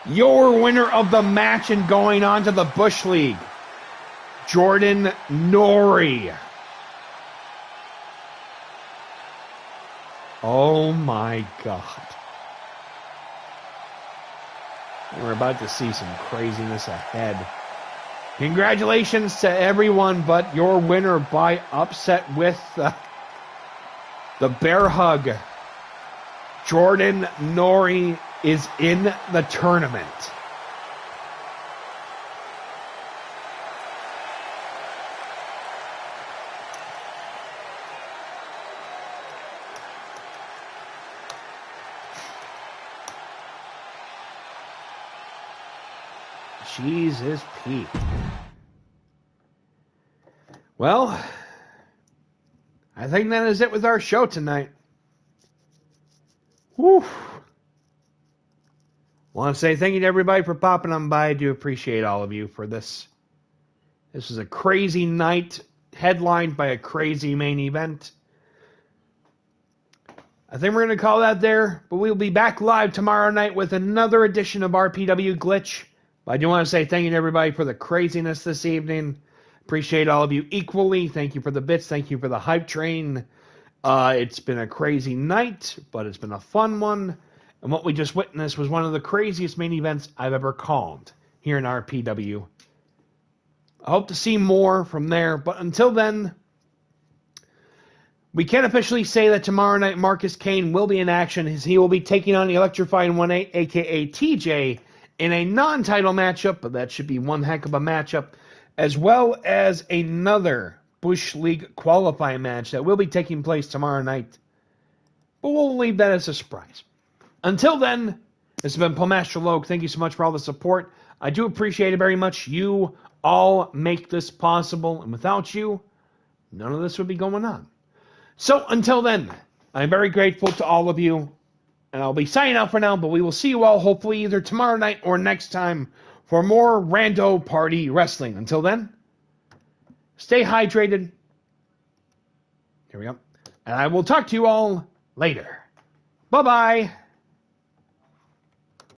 Your winner of the match and going on to the Bush League, Jordan Norie. Oh my God. We're about to see some craziness ahead. Congratulations to everyone but your winner by upset with the bear hug. Jordan Norie is in the tournament. Jesus Pete. Well, I think that is it with our show tonight. Whew. Want to say thank you to everybody for popping on by. I do appreciate all of you for this. This was a crazy night, headlined by a crazy main event. I think we're going to call that there, but we'll be back live tomorrow night with another edition of RPW Glitch. But I do want to say thank you to everybody for the craziness this evening. Appreciate all of you equally. Thank you for the bits. Thank you for the hype train. It's been a crazy night, but it's been a fun one. And what we just witnessed was one of the craziest main events I've ever called here in RPW. I hope to see more from there, but until then, we can officially say that tomorrow night Marcus Kane will be in action as he will be taking on the Electrifying 1-8, aka TJ, in a non-title matchup, but that should be one heck of a matchup, as well as another Bush League qualifying match that will be taking place tomorrow night. But we'll leave that as a surprise. Until then, this has been Master Logue. Thank you so much for all the support. I do appreciate it very much. You all make this possible, and without you, none of this would be going on. So until then, I'm very grateful to all of you, and I'll be signing out for now, but we will see you all hopefully either tomorrow night or next time for more Rando Party Wrestling. Until then, stay hydrated. Here we go. And I will talk to you all later. Bye-bye.